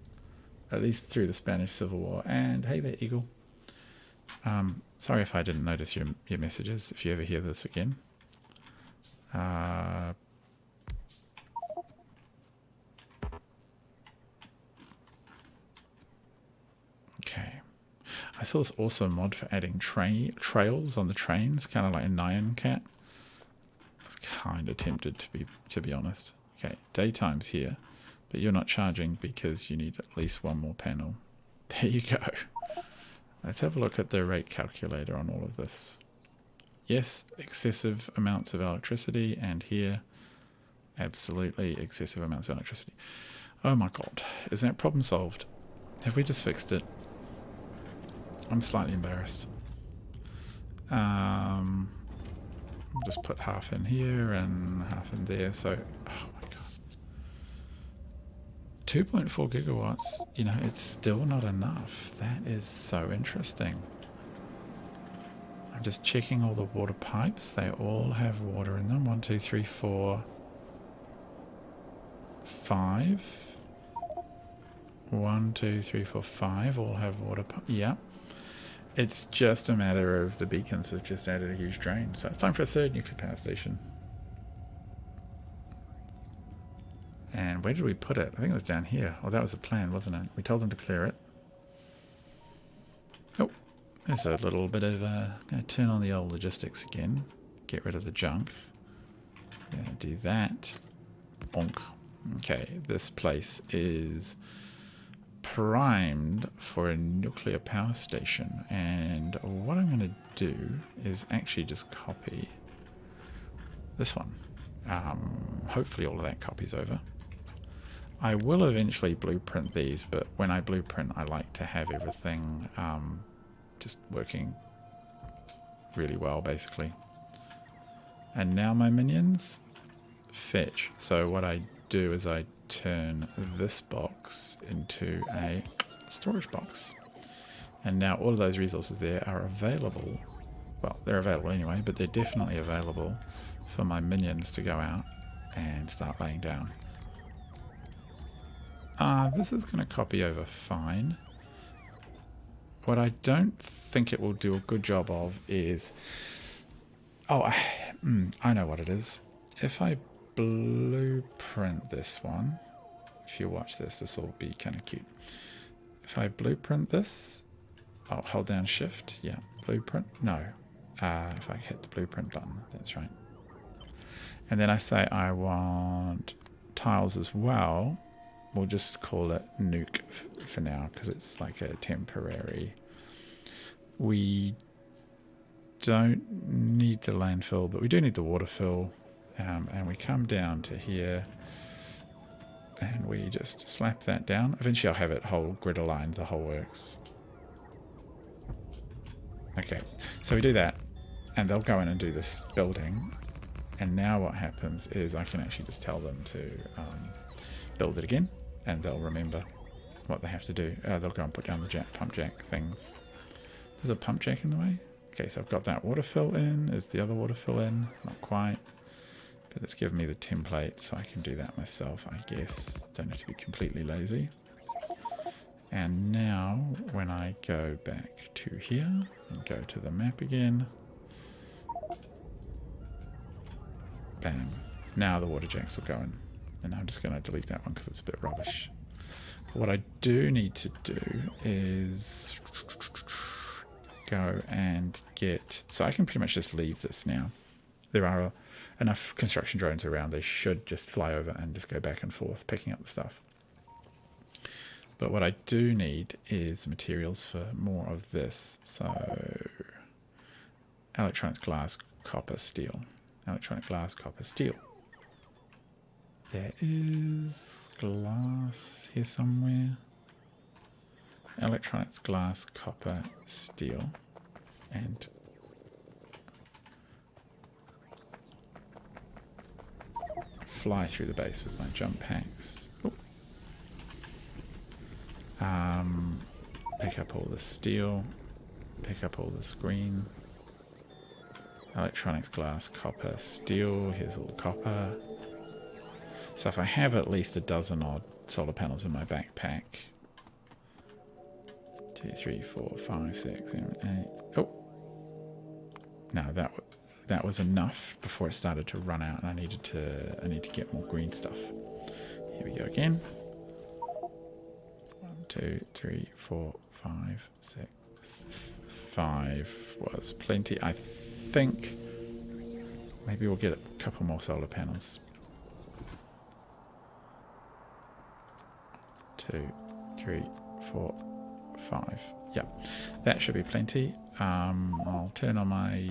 at least through the Spanish Civil War. And hey there, Eagle. Sorry if I didn't notice your messages, if you ever hear this again. Okay. I saw this awesome mod for adding trails on the trains, kind of like a Nyan Cat. I was kind of tempted to be honest. Okay, daytime's here, but you're not charging because you need at least one more panel. There you go. Let's have a look at the rate calculator on all of this. Yes, excessive amounts of electricity, and here, absolutely excessive amounts of electricity. Oh my god, is that problem solved? Have we just fixed it? I'm slightly embarrassed. I'll just put half in here and half in there, so, oh my god. 2.4 gigawatts, you know, it's still not enough. That is so interesting. I'm just checking all the water pipes. They all have water in them. 1, 2, 3, 4, 5. 1, 2, 3, 4, 5 all have water pipes. Yeah. It's just a matter of the beacons have just added a huge drain. So it's time for a third nuclear power station. And where did we put it? I think it was down here. Well, that was the plan, wasn't it? We told them to clear it. Oh. There's a little bit of, going to turn on the old logistics again. Get rid of the junk. Do that. Bonk. Okay, this place is primed for a nuclear power station. And what I'm going to do is actually just copy this one. Hopefully all of that copies over. I will eventually blueprint these, but when I blueprint, I like to have everything just working really well, basically. And now my minions fetch. So what I do is I turn this box into a storage box. And now all of those resources there are available. Well, they're available anyway, but they're definitely available for my minions to go out and start laying down. This is going to copy over fine. What I don't think it will do a good job of is... Oh, I know what it is. If I blueprint this one, if you watch this, this will be kind of cute. If I blueprint this, I'll hold down shift, yeah, blueprint, no. If I hit the blueprint button, that's right. And then I say I want tiles as well. We'll just call it nuke for now because it's like a temporary. We don't need the landfill, but we do need the water fill. And we come down to here and we just slap that down. Eventually I'll have it whole grid aligned, the whole works. Okay, so we do that and they'll go in and do this building. And now what happens is I can actually just tell them to build it again and they'll remember what they have to do. They'll go and put down the pump jack things. There's a pump jack in the way. Okay, so I've got that water fill in. Is the other water fill in? Not quite. But it's given me the template, so I can do that myself, I guess. Don't have to be completely lazy. And now, when I go back to here and go to the map again, bam. Now the water jacks will go in. And I'm just going to delete that one because it's a bit rubbish. What I do need to do is go and get... So I can pretty much just leave this now. There are enough construction drones around. They should just fly over and just go back and forth picking up the stuff. But what I do need is materials for more of this. So electronics, glass, copper, steel. Electronic glass, copper, steel. There is glass here somewhere. Electronics, glass, copper, steel, and fly through the base with my jump packs. Pick up all the steel, pick up all this green. Electronics, glass, copper, steel. Here's all the copper. So if I have at least a dozen odd solar panels in my backpack. 2, 3, 4, 5, 6, 7, 8. Oh! No, that was enough before it started to run out and I need to get more green stuff. Here we go again. 1, 2, 3, 4, 5, 6. 5 was plenty. I think maybe we'll get a couple more solar panels. 2, 3, 4, 5. Yep, that should be plenty. I'll turn on my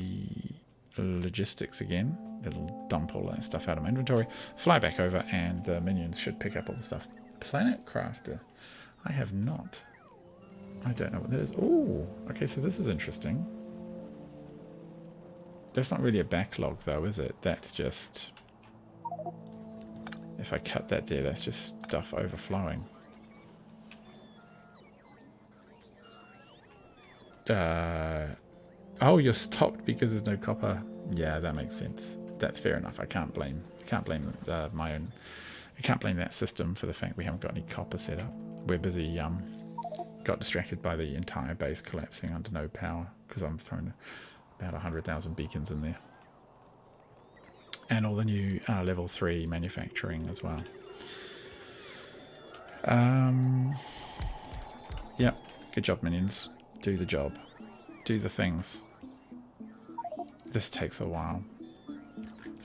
logistics again. It'll dump all that stuff out of my inventory, fly back over, and the minions should pick up all the stuff. Planet Crafter. I have not. I don't know what that is. Oh, okay, so this is interesting. That's not really a backlog though, is it? That's just... If I cut that there, that's just stuff overflowing. Oh, you're stopped because there's no copper. Yeah, that makes sense. That's fair enough. I can't blame my own. I can't blame that system for the fact we haven't got any copper set up. We're busy. Got distracted by the entire base collapsing under no power because I'm throwing about 100,000 beacons in there, and all the new level 3 manufacturing as well. Yep. Good job, minions. Do the job. Do the things. This takes a while.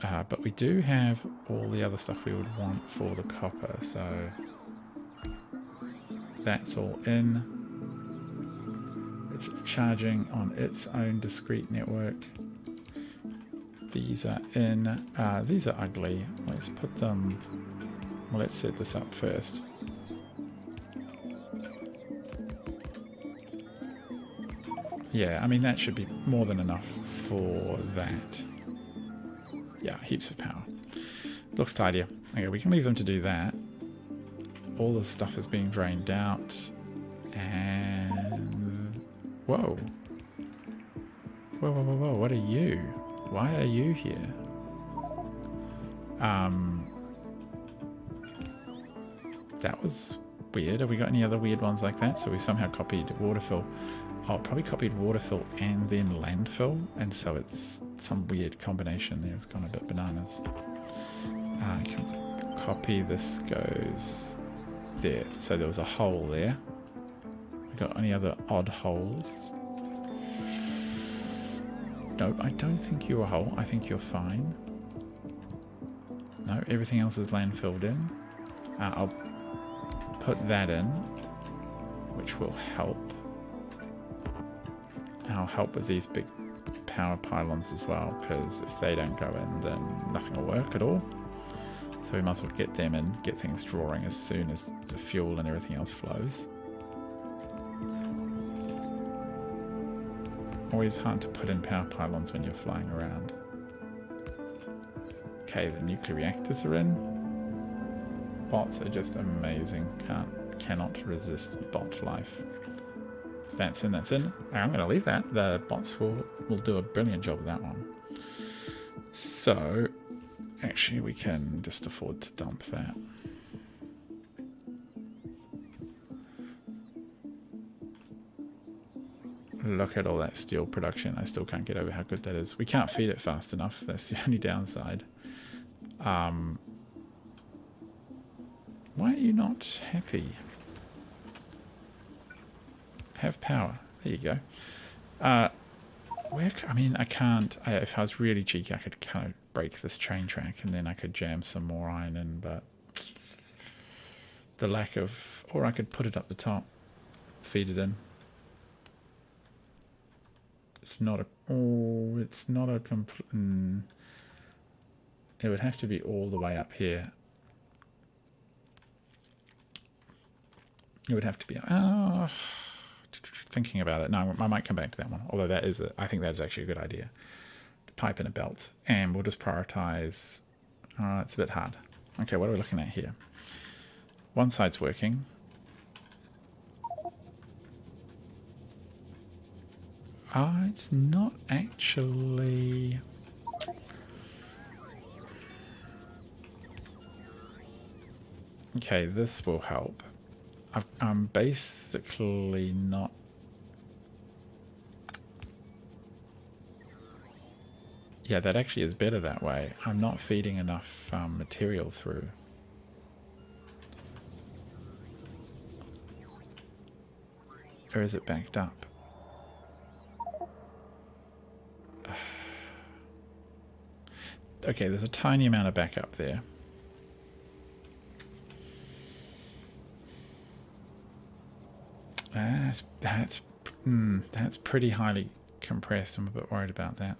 But we do have all the other stuff we would want for the copper, so that's all in. It's charging on its own discrete network. These are in. These are ugly. Let's put them... Well, let's set this up first. Yeah, I mean, that should be more than enough for that. Yeah, heaps of power. Looks tidier. Okay, we can leave them to do that. All the stuff is being drained out. And... Whoa. Whoa, whoa, whoa, whoa. What are you? Why are you here? That was weird. Have we got any other weird ones like that? So we somehow copied waterfill. Oh, probably copied waterfill and then landfill. And so it's some weird combination there. It's gone a bit bananas. I can copy. This goes there. So there was a hole there. We got any other odd holes? Nope, I don't think you're a hole. I think you're fine. No, everything else is landfilled in. I'll put that in, which will help. And I'll help with these big power pylons as well, because if they don't go in, then nothing will work at all. So we might as well get them in, get things drawing as soon as the fuel and everything else flows. Always hard to put in power pylons when you're flying around. Okay, the nuclear reactors are in. Bots are just amazing. Cannot resist bot life. That's in, that's in. I'm going to leave that. The bots will do a brilliant job of that one. So, actually we can just afford to dump that. Look at all that steel production. I still can't get over how good that is. We can't feed it fast enough. That's the only downside. Why are you not happy? Have power. There you go. I mean, I can't... if I was really cheeky, I could kind of break this train track and then I could jam some more iron in, but... the lack of... Or I could put it up the top. Feed it in. It's not a... Oh, it's not a complete... It would have to be all the way up here. It would have to be... thinking about it. No, I might come back to that one. Although that is... I think that is actually a good idea. Pipe in a belt. And we'll just prioritize... it's a bit hard. Okay, what are we looking at here? One side's working. It's not actually... Okay, this will help. I'm basically not... Yeah, that actually is better that way. I'm not feeding enough material through. Or is it backed up? Okay, there's a tiny amount of backup there. That's pretty highly compressed. I'm a bit worried about that.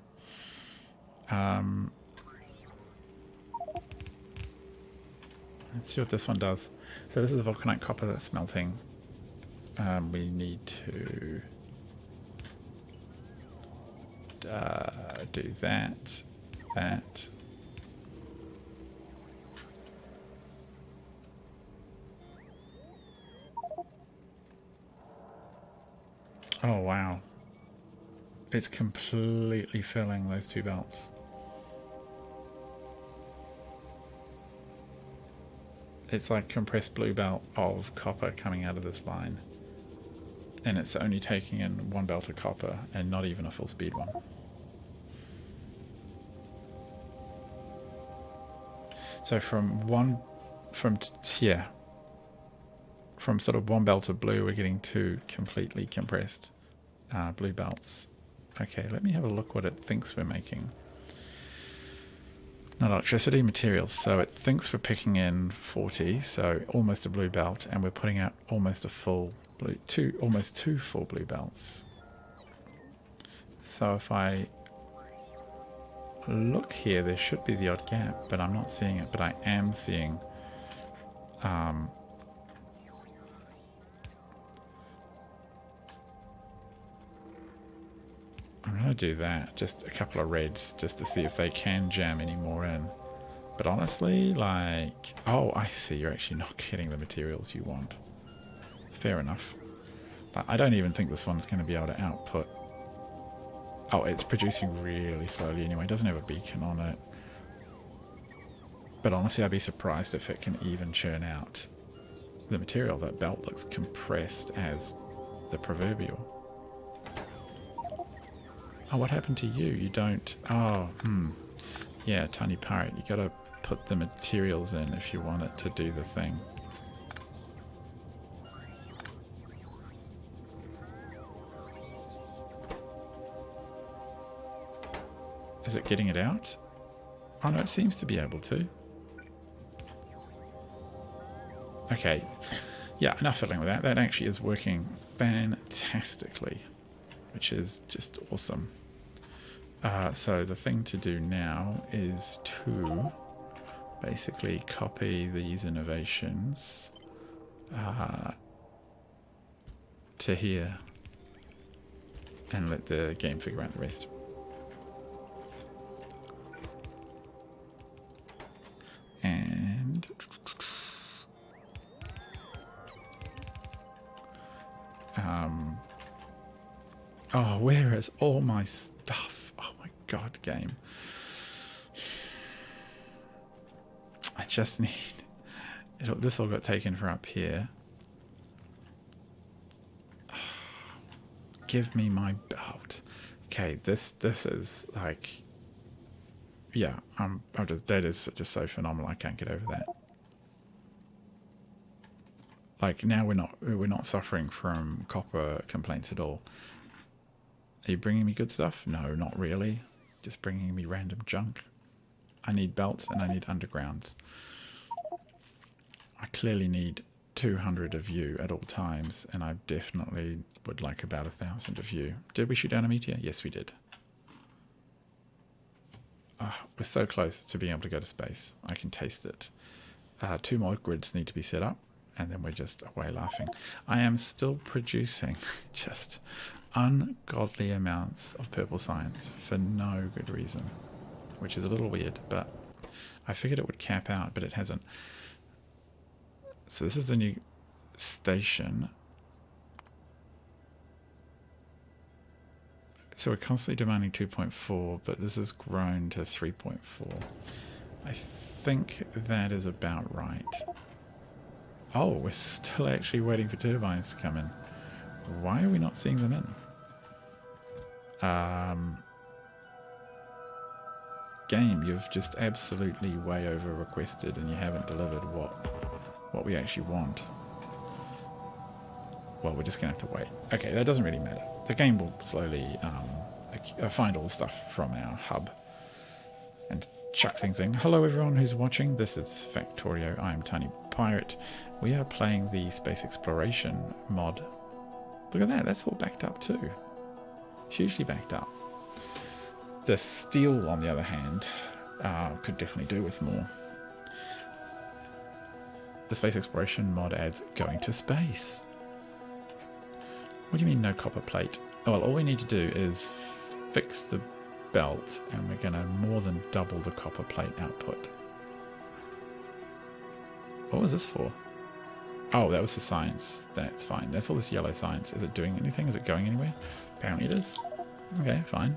Let's see what this one does. So this is the Vulcanite copper that's smelting. We need to do that. Oh wow. It's completely filling those two belts. It's like compressed blue belt of copper coming out of this line. And it's only taking in one belt of copper and not even a full speed one. So from sort of one belt of blue, we're getting two completely compressed blue belts. Okay, let me have a look what it thinks we're making. Not electricity, materials. So it thinks we're picking in 40, so almost a blue belt, and we're putting out almost a full blue, almost two full blue belts. So if I look here, there should be the odd gap, but I'm not seeing it. But I am seeing I'm going to do that. Just a couple of reds just to see if they can jam any more in. But honestly, like... Oh, I see. You're actually not getting the materials you want. Fair enough. Like, I don't even think this one's going to be able to output... Oh, it's producing really slowly anyway. It doesn't have a beacon on it. But honestly, I'd be surprised if it can even churn out the material. That belt looks compressed as the proverbial. Oh, what happened to you? You don't... Oh, yeah, tiny pirate. You gotta put the materials in if you want it to do the thing. Is it getting it out? Oh no, it seems to be able to. Okay, yeah, enough fiddling with that. That actually is working fantastically, which is just awesome. So the thing to do now is to basically copy these innovations to here and let the game figure out the rest. And oh, where is all my stuff? Oh my god, game. I just need... This all got taken for up here. Give me my belt. Okay, this is like... Yeah, that is just so phenomenal. I can't get over that. Like, now we're not suffering from copper complaints at all. Are you bringing me good stuff? No, not really. Just bringing me random junk. I need belts and I need undergrounds. I clearly need 200 of you at all times, and I definitely would like about 1,000 of you. Did we shoot down a meteor? Yes, we did. We're so close to being able to go to space. I can taste it. 2 more grids need to be set up, and then we're just away laughing. I am still producing just ungodly amounts of purple science for no good reason, which is a little weird, but I figured it would cap out, but it hasn't. So this is the new station. So we're constantly demanding 2.4, but this has grown to 3.4. I think that is about right. Oh, we're still actually waiting for turbines to come in. Why are we not seeing them in? Game, you've just absolutely way over requested and you haven't delivered what we actually want. Well, we're just going to have to wait. Okay, that doesn't really matter. The game will slowly find all the stuff from our hub and chuck things in. Hello everyone who's watching. This is Factorio. I am Tiny Pirate. We are playing the space exploration mod. Look at that. That's all backed up too. Hugely backed up. The steel, on the other hand, could definitely do with more. The space exploration mod adds going to space. What do you mean no copper plate? Oh, well, all we need to do is fix the belt and we're going to more than double the copper plate output. What was this for? Oh, that was for science. That's fine. That's all this yellow science. Is it doing anything? Is it going anywhere? Apparently it is. Okay, fine.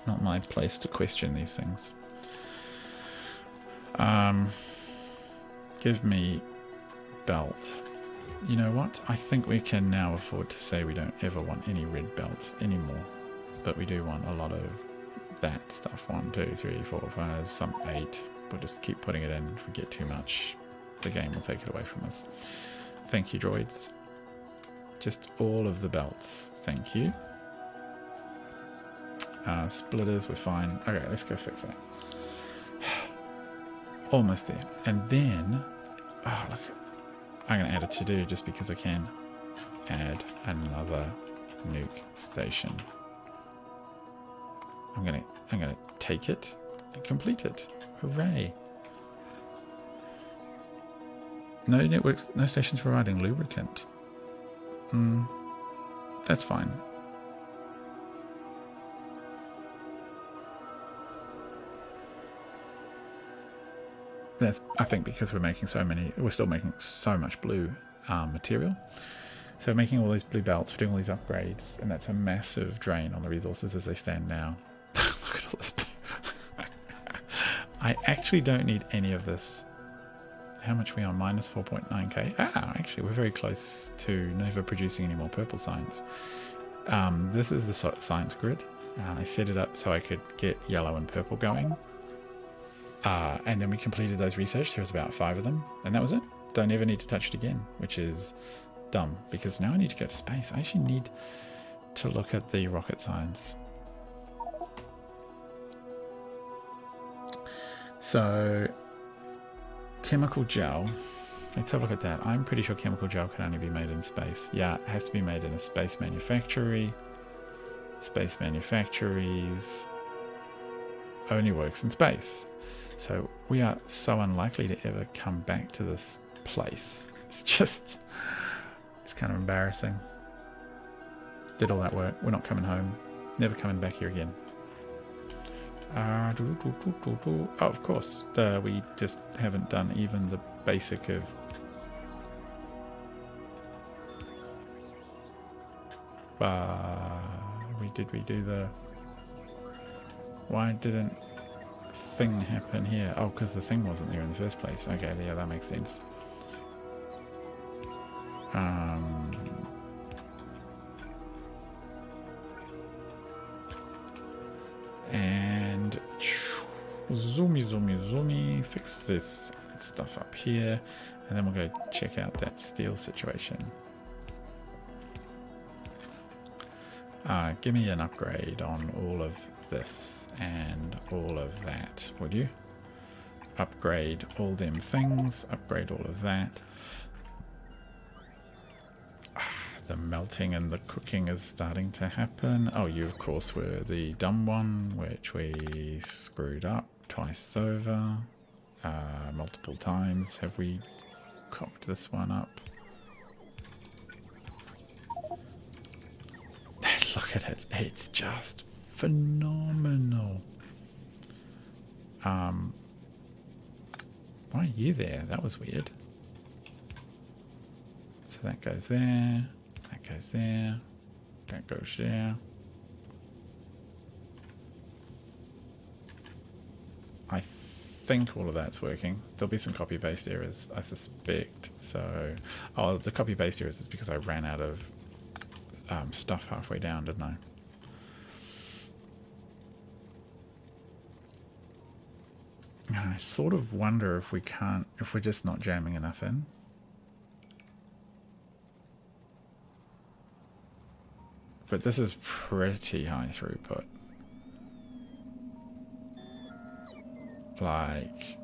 Not my place to question these things. Give me belt. You know what? I think we can now afford to say we don't ever want any red belts anymore. But we do want a lot of that stuff. 1, 2, 3, 4, 5, some 8. We'll just keep putting it in. If we get too much, the game will take it away from us. Thank you, droids. Just all of the belts. Thank you. Splitters, we're fine. Okay, let's go fix that. Almost there. And then, oh look, I'm going to add a to-do just because I can. Add another nuke station. I'm gonna take it and complete it. Hooray! No networks, no stations providing lubricant. That's fine. That's, I think, because we're still making so much blue material. So we're making all these blue belts, we're doing all these upgrades, and that's a massive drain on the resources as they stand now. Look at all this blue. I actually don't need any of this. How much are we on? Minus 4.9k. Actually, we're very close to never producing any more purple signs. This is the science grid. I set it up so I could get yellow and purple going. And then we completed those research. There was about 5 of them, and that was it. Don't ever need to touch it again, which is dumb, because now I need to go to space. I actually need to look at the rocket science. So, chemical gel. Let's have a look at that. I'm pretty sure chemical gel can only be made in space. Yeah, it has to be made in a space manufactory. Space manufactories only works in space. So we are so unlikely to ever come back to this place. It's kind of embarrassing. Did all that work. We're not coming home. Never coming back here again. Oh, of course. We just haven't done even the basic of... we do the... Why didn't thing happen here? Oh, because the thing wasn't there in the first place. Okay, yeah, that makes sense. And zoomy, fix this stuff up here, and then we'll go check out that steel situation. Give me an upgrade on all of this and all of that, would you? Upgrade all them things, upgrade all of that. The melting and the cooking is starting to happen. Oh, you of course were the dumb one, which we screwed up twice over. Multiple times have we cocked this one up. Look at it, it's just phenomenal. Why are you there? That was weird. So that goes there, that goes there, that goes there. I think all of that's working. There'll be some copy-paste errors, I suspect. So, oh, the copy-paste errors is because I ran out of stuff halfway down, didn't I? I sort of wonder if we're just not jamming enough in. But this is pretty high throughput. Like,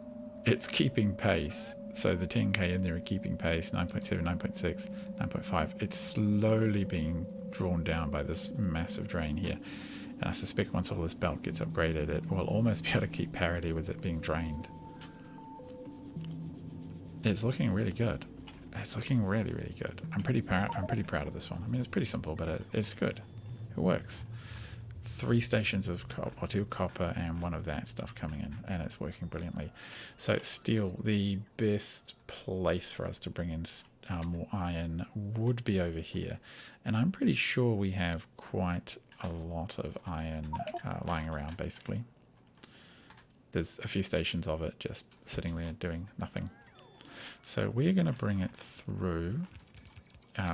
it's keeping pace. So the 10k in there are keeping pace, 9.7, 9.6, 9.5. It's slowly being drawn down by this massive drain here. And I suspect once all this belt gets upgraded, it will almost be able to keep parity with it being drained. It's looking really good. It's looking really, really good. I'm pretty proud of this one. I mean, it's pretty simple, but it's good. It works. 3 stations of copper, or 2 copper and 1 of that stuff coming in, and it's working brilliantly. So steel, the best place for us to bring in more iron would be over here, and I'm pretty sure we have quite a lot of iron lying around. Basically, there's a few stations of it just sitting there doing nothing. So we're going to bring it through.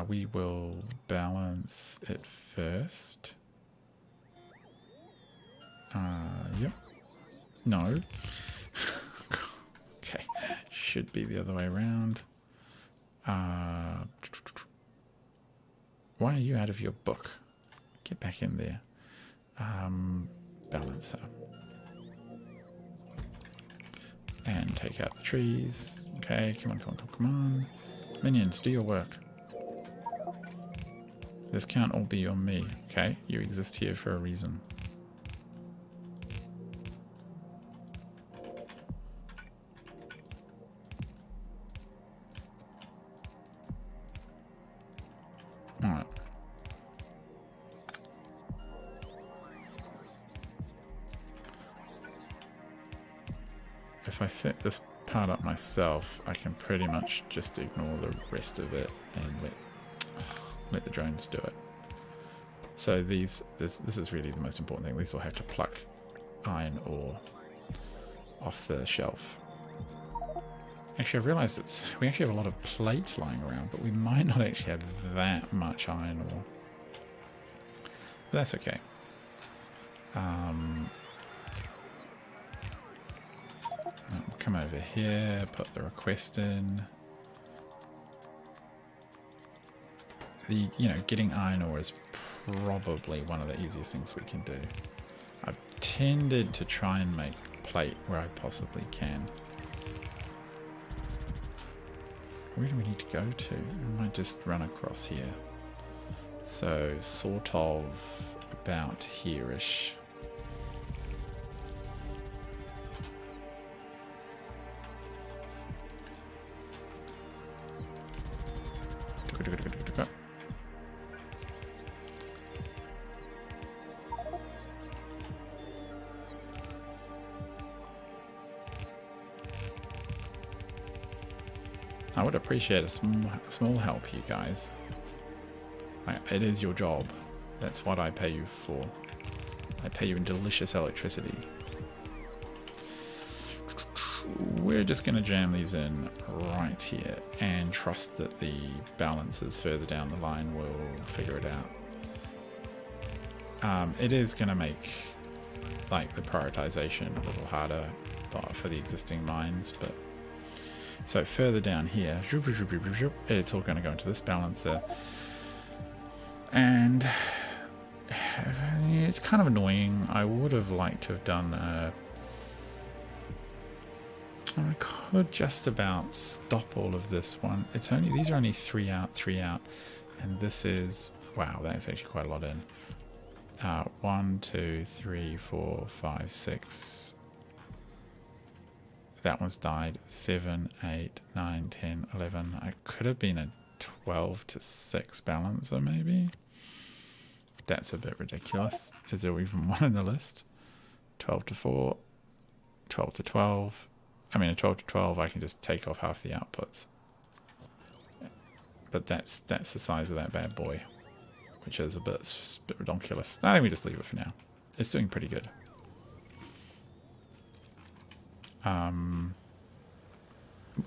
We will balance it first. Yep. No. Okay. Should be the other way around. Why are you out of your book? Get back in there. Balancer. And take out the trees. Okay, come on, come on, come on. Minions, do your work. This can't all be on me. Okay, you exist here for a reason. Alright. If I set this part up myself, I can pretty much just ignore the rest of it and let the drones do it. So this is really the most important thing. These will have to pluck iron ore off the shelf. Actually, I've realised we actually have a lot of plate lying around, but we might not actually have that much iron ore. But that's okay. We'll come over here, put the request in. Getting iron ore is probably one of the easiest things we can do. I've tended to try and make plate where I possibly can. Where do we need to go to? We might just run across here. So sort of about here-ish. I would appreciate a small help, you guys. It is your job. That's what I pay you for. I pay you in delicious electricity. We're just going to jam these in right here and trust that the balances further down the line will figure it out. It is going to make the prioritization a little harder for the existing mines, but so further down here, it's all going to go into this balancer. And it's kind of annoying. I would have liked to have done I could just about stop all of this one. These are only 3 out, 3 out. And this is, wow, that's actually quite a lot in. 1, 2, 3, 4, 5, 6. That one's died. 7, 8, 9, 10, 11. I could have been a 12 to 6 balancer maybe. That's a bit ridiculous. Is there even one in the list? 12 to 4, 12 to 12. I mean, a 12 to 12, I can just take off half the outputs. But that's the size of that bad boy, which is a bit ridiculous. I think we just leave it for now. It's doing pretty good.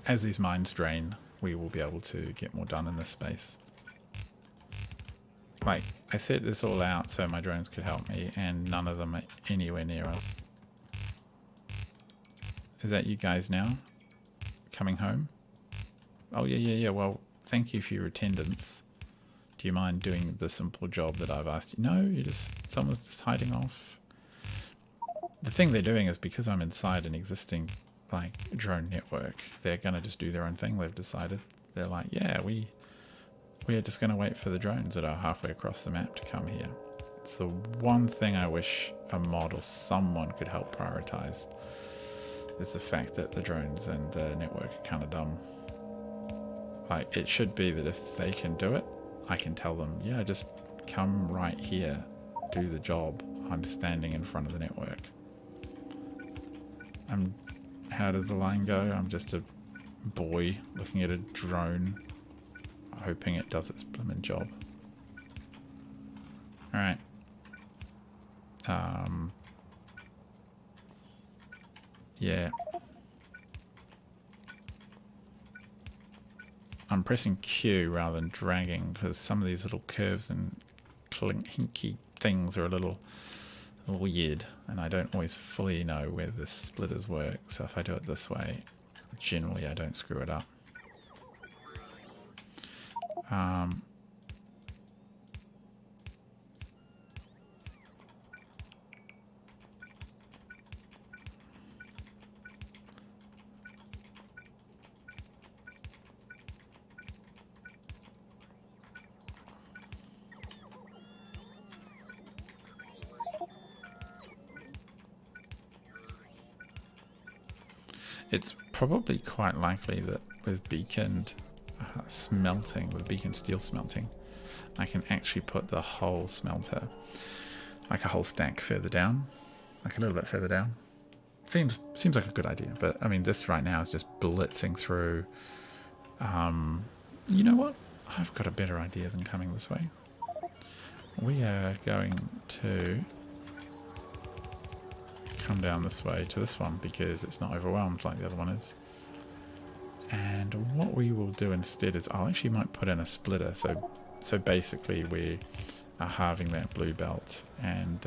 As these mines drain, we will be able to get more done in this space. I set this all out so my drones could help me, and none of them are anywhere near us. Is that you guys now? Coming home? Oh, yeah. Well, thank you for your attendance. Do you mind doing the simple job that I've asked you? No, someone's just hiding off. The thing they're doing is because I'm inside an existing drone network, they're going to just do their own thing. They've decided. They're like, yeah, we're just going to wait for the drones that are halfway across the map to come here. It's the one thing I wish a mod or someone could help prioritize. Is the fact that the drones and the network are kind of dumb. It should be that if they can do it, I can tell them, yeah, just come right here, do the job. I'm standing in front of the network. How does the line go? I'm just a boy looking at a drone, hoping it does its blooming job. Alright. Yeah. I'm pressing Q rather than dragging because some of these little curves and hinky things are a little weird, and I don't always fully know where the splitters work. So if I do it this way, generally I don't screw it up. It's probably quite likely that with beaconed smelting, with beacon steel smelting, I can actually put the whole smelter, a whole stack further down, a little bit further down, Seems like a good idea, but I mean, this right now is just blitzing through. You know what? I've got a better idea than coming this way. We are going to come down this way to this one because it's not overwhelmed like the other one is. And what we will do instead is I'll actually might put in a splitter. So basically we are halving that blue belt and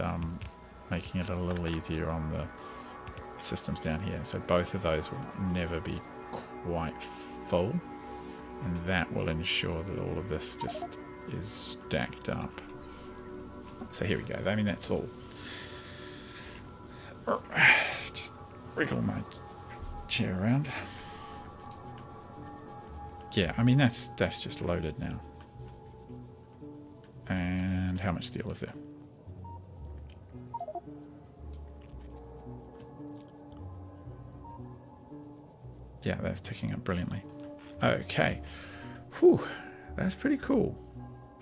making it a little easier on the systems down here. So both of those will never be quite full. And that will ensure that all of this just is stacked up. So here we go. I mean, that's all. Just wriggle my chair around. Yeah, I mean, that's just loaded now. And how much steel is there? Yeah, that's ticking up brilliantly. Okay. Whew, that's pretty cool.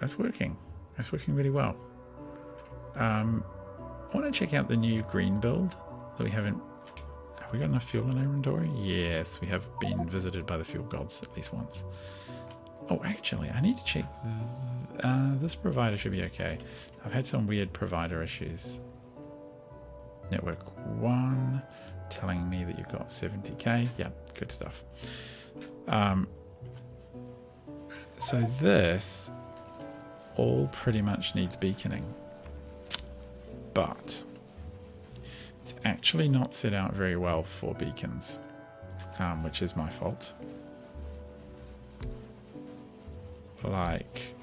That's working. That's working really well. I want to check out the new green build that we haven't... Have we got enough fuel in our inventory? Yes, we have been visited by the fuel gods at least once. Oh, actually, I need to check... this provider should be okay. I've had some weird provider issues. Network 1 telling me that you've got 70k. Yeah, good stuff. So this all pretty much needs beaconing, but it's actually not set out very well for beacons, which is my fault. Like,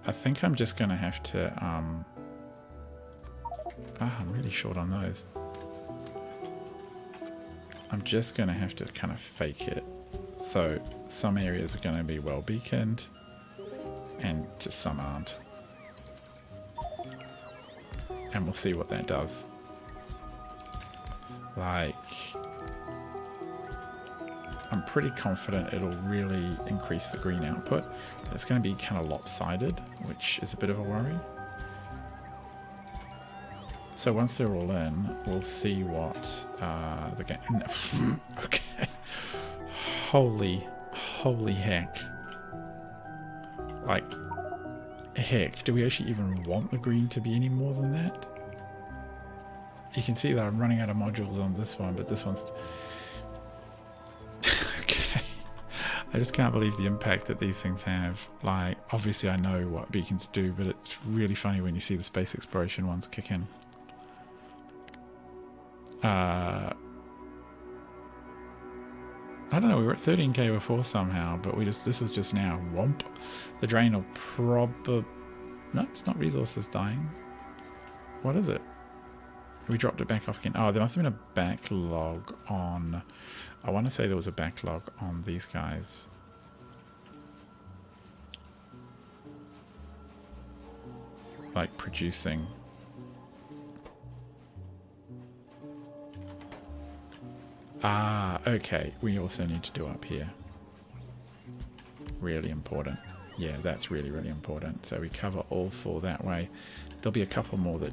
I think I'm just going to have to I'm really short on those. I'm just going to have to kind of fake it. So some areas are going to be well beaconed and some aren't. And we'll see what that does. Like, I'm pretty confident it'll really increase the green output. But it's going to be kind of lopsided, which is a bit of a worry. So once they're all in, we'll see what the game... Okay. Holy heck. Like, heck, do we actually even want the green to be any more than that? You can see that I'm running out of modules on this one, but this one's... Okay. I just can't believe the impact that these things have. Like, obviously I know what beacons do, but it's really funny when you see the space exploration ones kick in. I don't know, we were at 13k before somehow, but this is just now. Womp. The drain will probably... No, it's not resources dying. What is it? We dropped it back off again. Oh, there must have been a backlog on... I want to say there was a backlog on these guys. Like producing... Ah, okay. We also need to do up here. Really important. Yeah, that's really, really important. So we cover all four that way. There'll be a couple more that...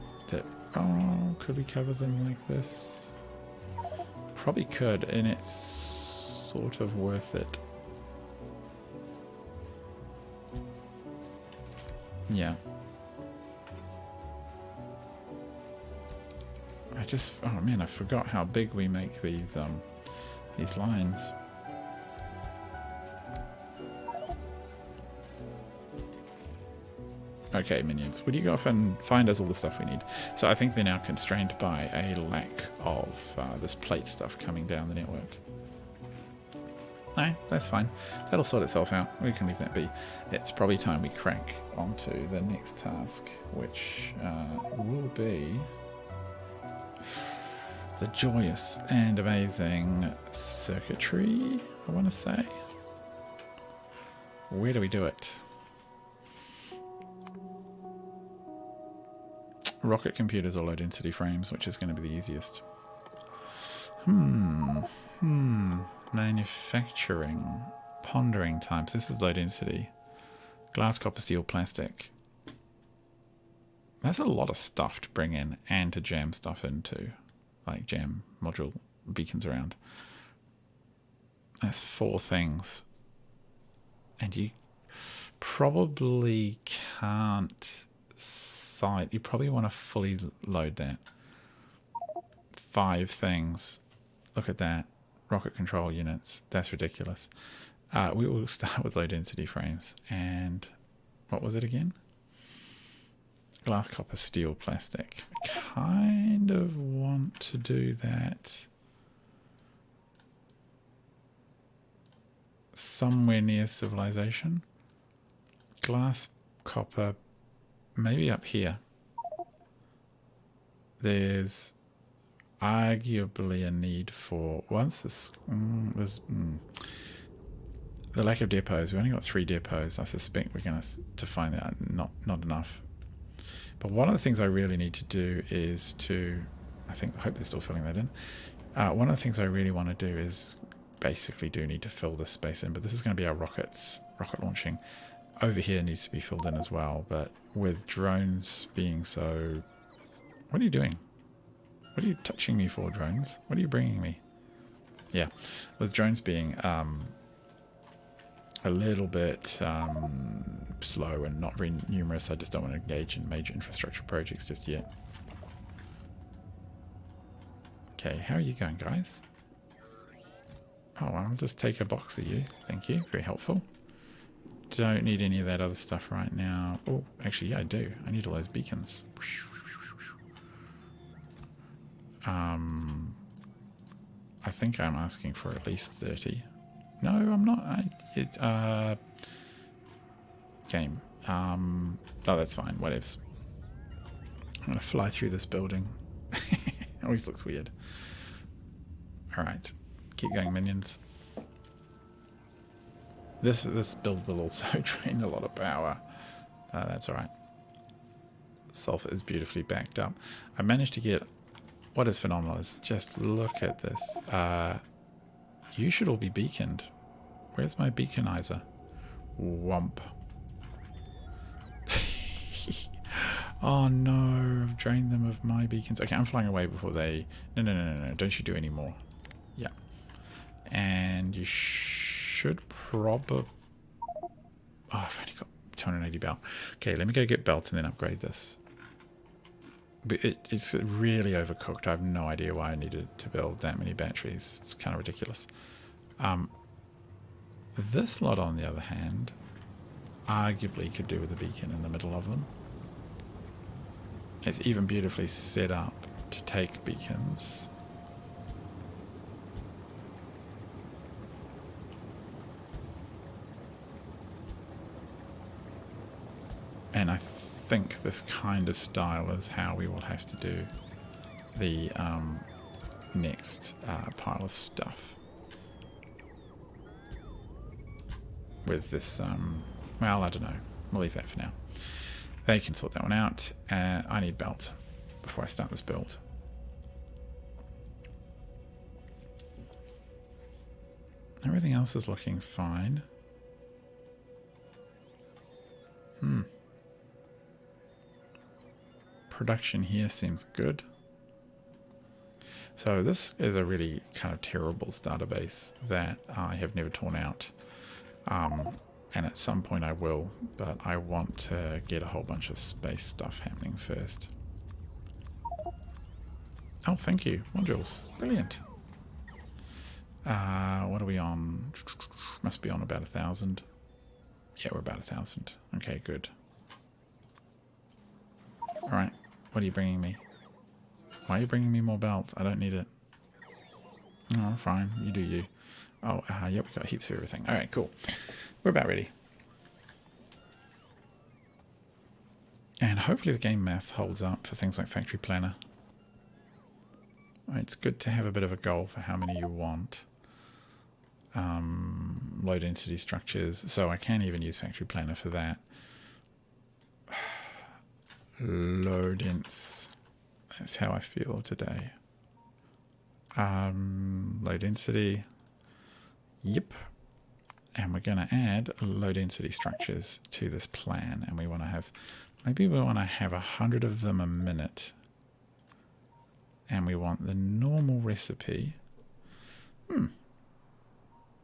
Oh, could we cover them like this? Probably could, and it's sort of worth it. Yeah. Oh man, I forgot how big we make these lines. Okay, minions, would you go off and find us all the stuff we need? So I think they're now constrained by a lack of this plate stuff coming down the network. No, that's fine. That'll sort itself out. We can leave that be. It's probably time we crack onto the next task, which will be... the joyous and amazing circuitry, I want to say. Where do we do it? Rocket computers or low density frames, which is going to be the easiest. Manufacturing. Pondering types. This is low density. Glass, copper, steel, plastic. That's a lot of stuff to bring in and to jam stuff into. like jam module beacons around. That's 4 things. And you probably can't site. You probably want to fully load that. 5 things. Look at that. Rocket control units. That's ridiculous. We will start with low density frames. And what was it again? Glass, copper, steel, plastic. I kind of want to do that somewhere near civilization. Glass, copper, maybe up here. There's arguably a need for, once this, the lack of depots. We only got 3 depots. I suspect we're going to find that not enough. But one of the things I really need to do is to, I hope they're still filling that in. One of the things I really want to do is basically need to fill this space in, but this is going to be our rocket launching. Over here needs to be filled in as well, but with drones being so... What are you doing? What are you touching me for, drones? What are you bringing me? Yeah, with drones being a little bit slow and not very numerous, I just don't want to engage in major infrastructure projects just yet. Okay, how are you going, guys? Oh, I'll just take a box of you. Thank you. Very helpful. Don't need any of that other stuff right now. Oh, actually, yeah, I do. I need all those beacons. I think I'm asking for at least 30. No, I'm not. Game. Oh, that's fine. Whatevs. I'm going to fly through this building. Always looks weird. Alright. Keep going, minions. This build will also drain a lot of power. That's alright. Sulfur is beautifully backed up. I managed to get... What is phenomenal is just look at this. You should all be beaconed. Where's my beaconizer? Whomp. Oh no, I've drained them of my beacons. Okay, I'm flying away before they... No. Don't you do any more. Yeah. And you should probably... Oh, I've only got 280 belt. Okay, let me go get belt and then upgrade this. But it's really overcooked. I have no idea why I needed to build that many batteries. It's kind of ridiculous. This lot, on the other hand, arguably could do with a beacon in the middle of them. It's even beautifully set up to take beacons. And I think this kind of style is how we will have to do the next pile of stuff. With this, well, I don't know. We'll leave that for now. They can sort that one out. I need belt before I start this build. Everything else is looking fine. Production here seems good. So this is a really kind of terrible starter base that I have never torn out. And at some point I will, but I want to get a whole bunch of space stuff happening first. Oh, thank you. Modules. Brilliant. What are we on? Must be on about 1,000. Yeah, we're about 1,000. Okay, good. Alright, what are you bringing me? Why are you bringing me more belt? I don't need it. Oh, fine. You do you. Oh, yep, we got heaps of everything. Alright, cool. We're about ready. And hopefully the game math holds up for things like Factory Planner. It's good to have a bit of a goal for how many you want. Low density structures. So I can even use Factory Planner for that. Low dense. That's how I feel today. Low density. Yep. And we're going to add low density structures to this plan. And we want to have, maybe we want to have 100 of them a minute. and we want the normal recipe.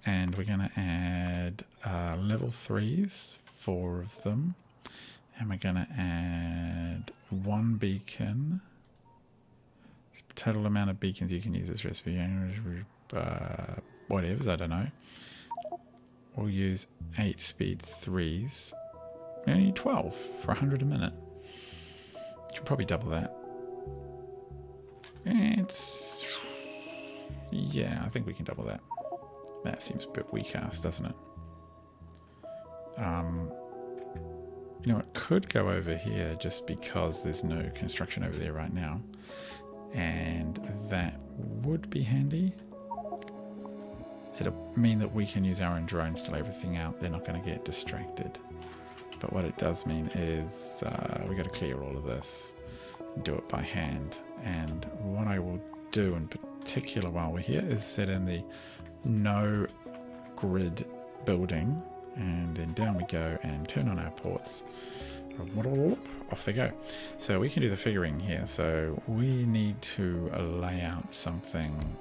And we're going to add level 3s, 4 of them. And we're going to add 1 beacon. Total amount of beacons you can use this recipe. Whatever, I don't know. We'll use 8 speed 3s. We only need 12 for 100 a minute. You can probably double that. Yeah, I think we can double that. That seems a bit weak-ass, doesn't it? You know, it could go over here just because there's no construction over there right now. And that would be handy. It'll mean that we can use our own drones to lay everything out. They're not going to get distracted. But what it does mean is we got to clear all of this and do it by hand. And what I will do in particular while we're here is set in the no grid building, and then down we go and turn on our ports. Off they go. So we can do the figuring here. So we need to lay out something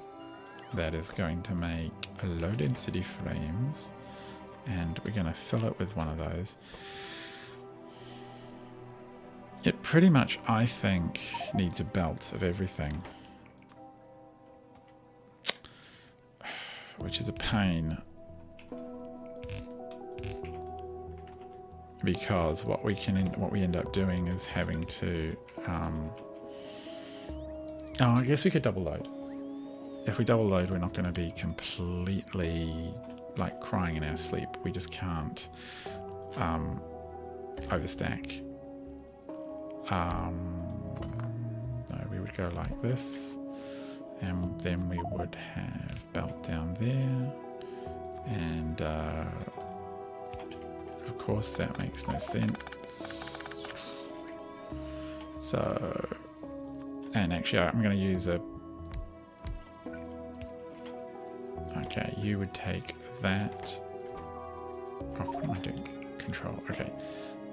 that is going to make a low density frames, and we're going to fill it with one of those. It pretty much, I think, needs a belt of everything, which is a pain, because what we end up doing is having to I guess we could double load. If we double load, we're not going to be completely like crying in our sleep. We just can't overstack. No, we would go like this, and then we would have belt down there, and of course that makes no sense. So, and actually I'm going to use a, okay, you would take that, oh, what am I doing? Control, okay.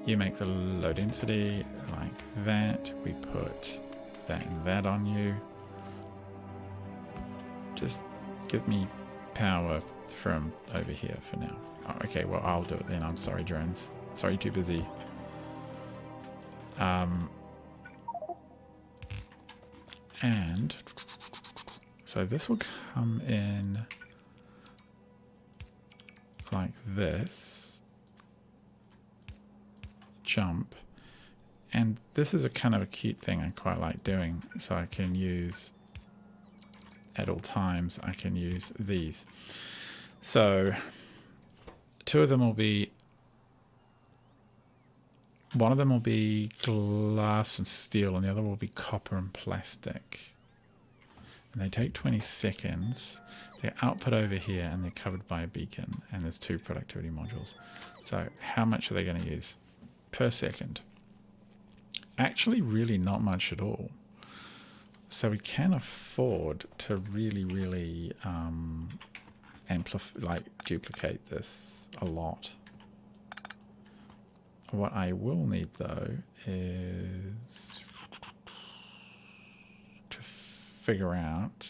You make the low density like that. We put that and that on you. Just give me power from over here for now. Oh, okay, well, I'll do it then. I'm sorry, drones. Sorry, too busy. And so this will come in like this. Jump, and this is a kind of a cute thing I quite like doing, so I can use at all times, I can use these. So two of them will be, one of them will be glass and steel, and the other will be copper and plastic, and they take 20 seconds. They're output over here, and they're covered by a beacon, and there's 2 productivity modules. So how much are they going to use per second? Actually really not much at all. So we can afford to really duplicate this a lot. What I will need though is to figure out,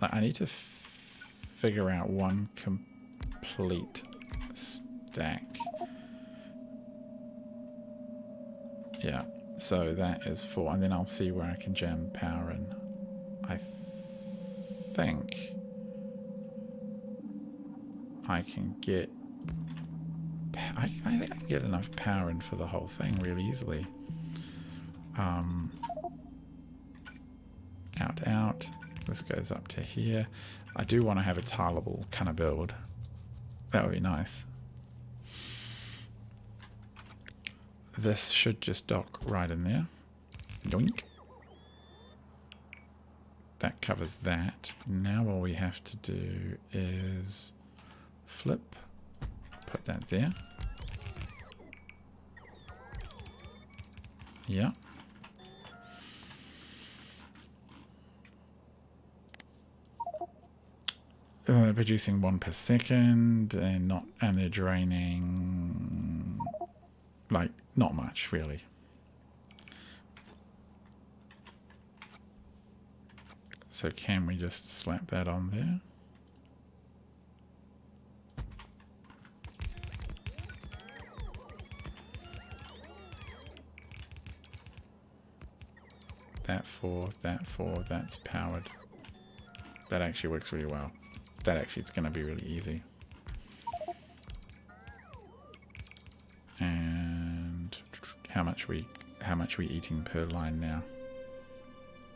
I need to figure out one complete stack. Yeah, so that is 4, and then I'll see where I can jam power in. I think I can get, I think I can get enough power in for the whole thing really easily. Out. This goes up to here. I do want to have a tileable kind of build. That would be nice. This should just dock right in there. Doink. That covers that. Now all we have to do is flip, put that there. Yeah. Producing 1 per second, and they're draining like not much really. So can we just slap that on there? That four, that's powered. That actually works really well. That actually is going to be really easy. And how much we eating per line now?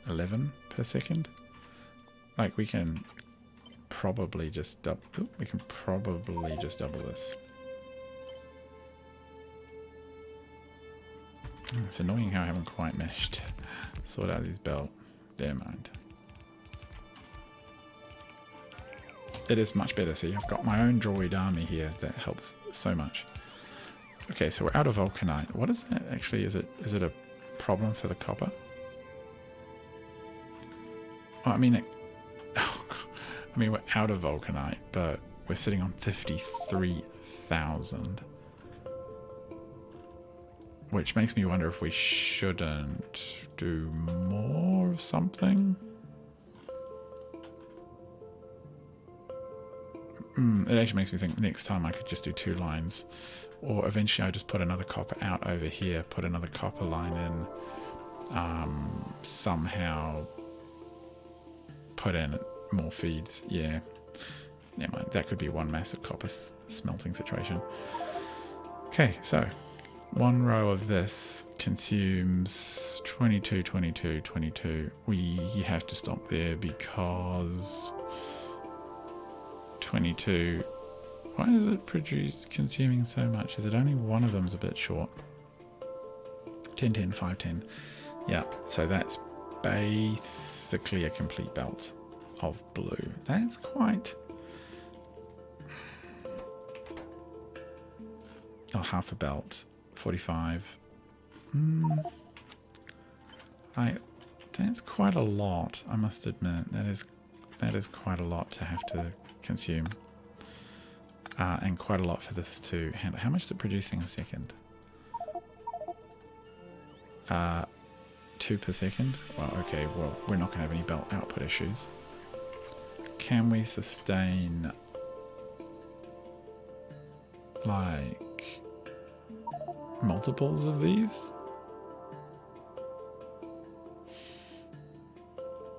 11 per second. Like we can probably just double. We can probably just double this. It's annoying how I haven't quite managed to sort out these belt. Never mind. It is much better. See, I've got my own droid army here that helps so much. Okay, so we're out of Vulcanite. What is that actually? Is it a problem for the copper? Oh, I mean, we're out of Vulcanite, but we're sitting on 53,000. Which makes me wonder if we shouldn't do more of something. It actually makes me think next time I could just do 2 lines. Or eventually I just put another copper out over here, put another copper line in, somehow put in more feeds. Yeah, never mind. That could be one massive copper smelting situation. Okay, so 1 row of this consumes 22, 22, 22. We have to stop there because 22. Why is it consuming so much? Is it only one of them's a bit short? 10, 10, 5, 10. Yeah, so that's basically a complete belt of blue. That's quite... Oh, half a belt. 45. That's quite a lot, I must admit. That is quite a lot to have to consume. And quite a lot for this to handle. How much is it producing a second? 2 per second? Well, okay, well, we're not going to have any belt output issues. Can we sustain like multiples of these?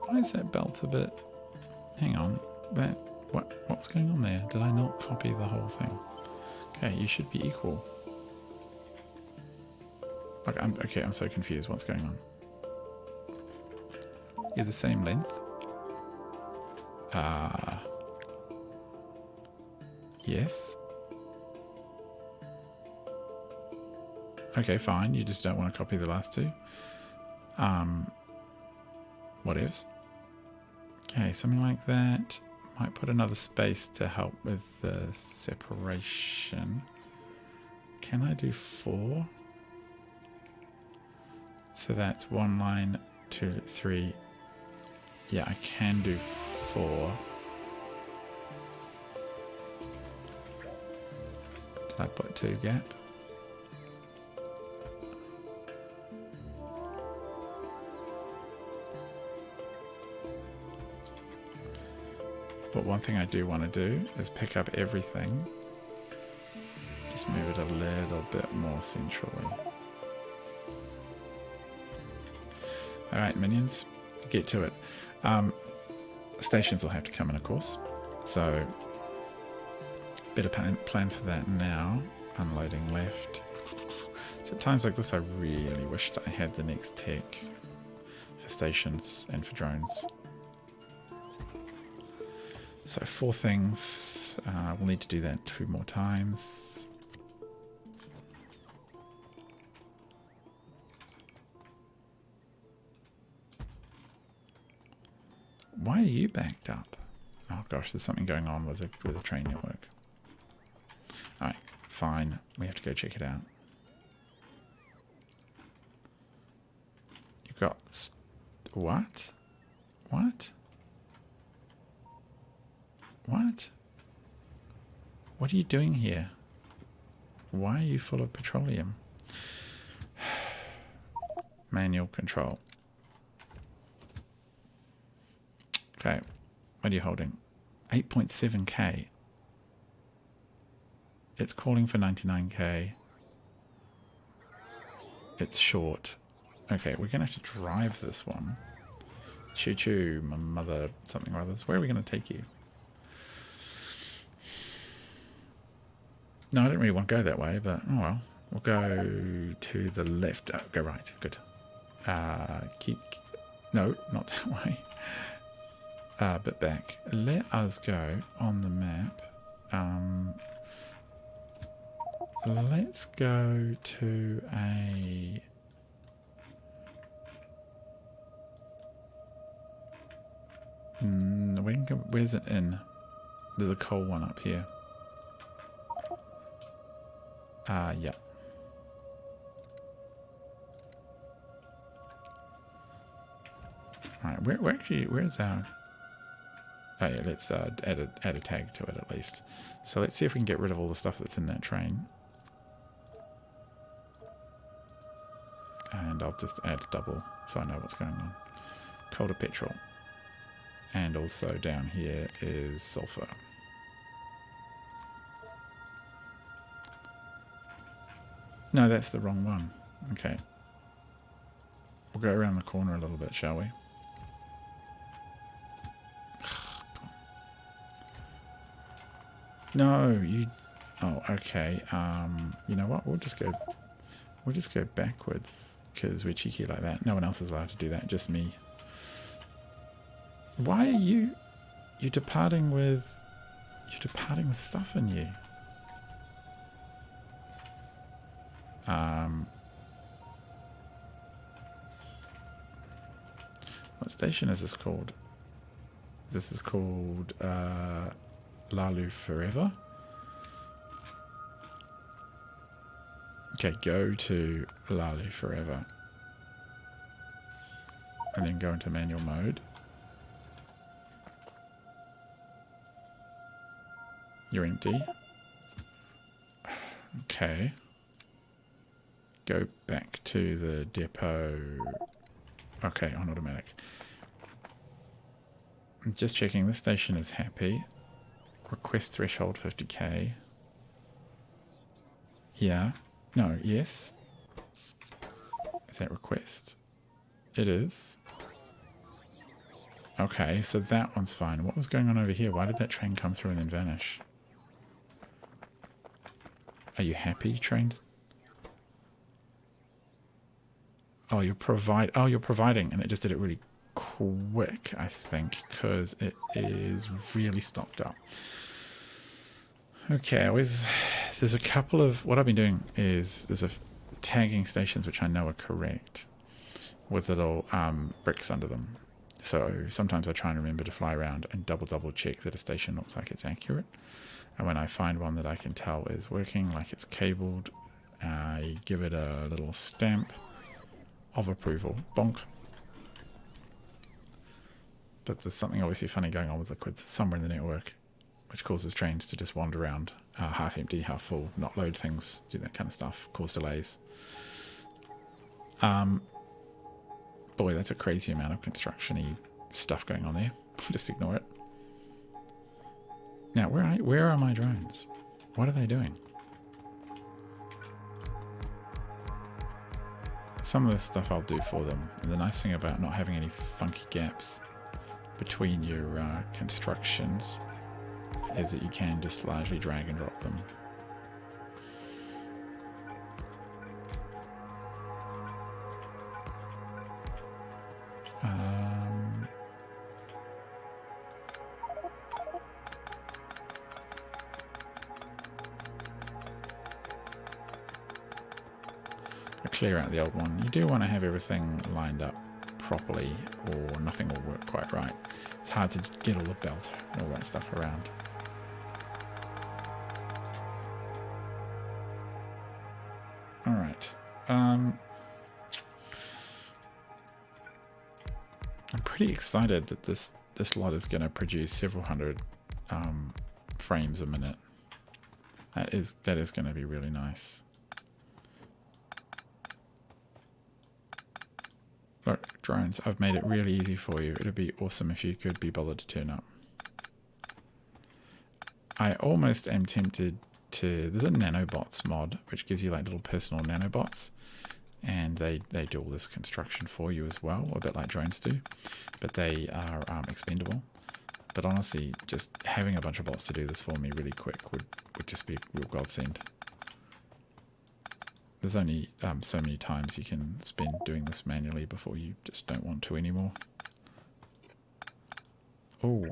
Why is that belt a bit... Hang on, what's going on there? Did I not copy the whole thing? Okay, you should be equal. Okay, I'm so confused. What's going on? You're the same length? Yes. Okay, fine. You just don't want to copy the last 2. Whatevs. Okay, something like that. Might put another space to help with the separation. Can I do 4? So that's 1 line, 2, 3. Yeah, I can do 4. Did I put 2 gap? But one thing I do want to do is pick up everything. Just move it a little bit more centrally. Alright, minions, get to it. Stations will have to come in, of course. So, better plan for that now. Unloading left. So at times like this, I really wished I had the next tech for stations and for drones. So 4 things. We'll need to do that 2 more times. Why are you backed up? Oh gosh, there's something going on with the train network. Alright, fine. We have to go check it out. You've got... What? What? What? What are you doing here? Why are you full of petroleum? Manual control. Okay. What are you holding? 8.7k. It's calling for 99k. It's short. Okay, we're going to have to drive this one. Choo choo, my mother, something or others. Where are we going to take you? No, I didn't really want to go that way, but oh well. We'll go to the left. Oh, go right. Good. No, not that way. But back. Let us go on the map. Let's go to a... where's it in? There's a coal one up here. Yeah. Alright, where's our... Oh yeah, let's add a tag to it at least. So let's see if we can get rid of all the stuff that's in that train. And I'll just add a double so I know what's going on. Coal to petrol. And also down here is sulfur. No, that's the wrong one. Okay. We'll go around the corner a little bit, shall we? No, you... Oh, okay. You know what? We'll just go backwards because we're cheeky like that. No one else is allowed to do that, just me. Why are you... You're departing with stuff in you. What station is this called? This is called Lalu Forever. Okay, go to Lalu Forever. And then go into manual mode. You're empty. Okay. Go back to the depot. Okay, on automatic. I'm just checking. This station is happy. Request threshold 50k. Yeah. No, yes. Is that request? It is. Okay, so that one's fine. What was going on over here? Why did that train come through and then vanish? Are you happy, trains? Oh, you're providing, and it just did it really quick, I think, because it is really stocked up. Okay, there's a couple of... What I've been doing is there's tagging stations which I know are correct with little bricks under them. So sometimes I try and remember to fly around and double check that a station looks like it's accurate. And when I find one that I can tell is working, like it's cabled, I give it a little stamp of approval. Bonk. But there's something obviously funny going on with liquids somewhere in the network, which causes trains to just wander around, half empty, half full, not load things, do that kind of stuff, cause delays. Boy, that's a crazy amount of construction-y stuff going on there. Just ignore it. Now, where are my drones? What are they doing? Some of this stuff I'll do for them. And the nice thing about not having any funky gaps between your constructions is that you can just largely drag and drop them. Clear out the old one. You do want to have everything lined up properly or nothing will work quite right. It's hard to get all the belt and all that stuff around. Alright. I'm pretty excited that this lot is going to produce several hundred frames a minute. That is going to be really nice. Look, drones, I've made it really easy for you. It'd be awesome if you could be bothered to turn up. I almost am tempted to... There's a nanobots mod, which gives you like little personal nanobots. And they do all this construction for you as well, a bit like drones do. But they are expendable. But honestly, just having a bunch of bots to do this for me really quick would just be a real godsend. There's only so many times you can spend doing this manually before you just don't want to anymore. Oh,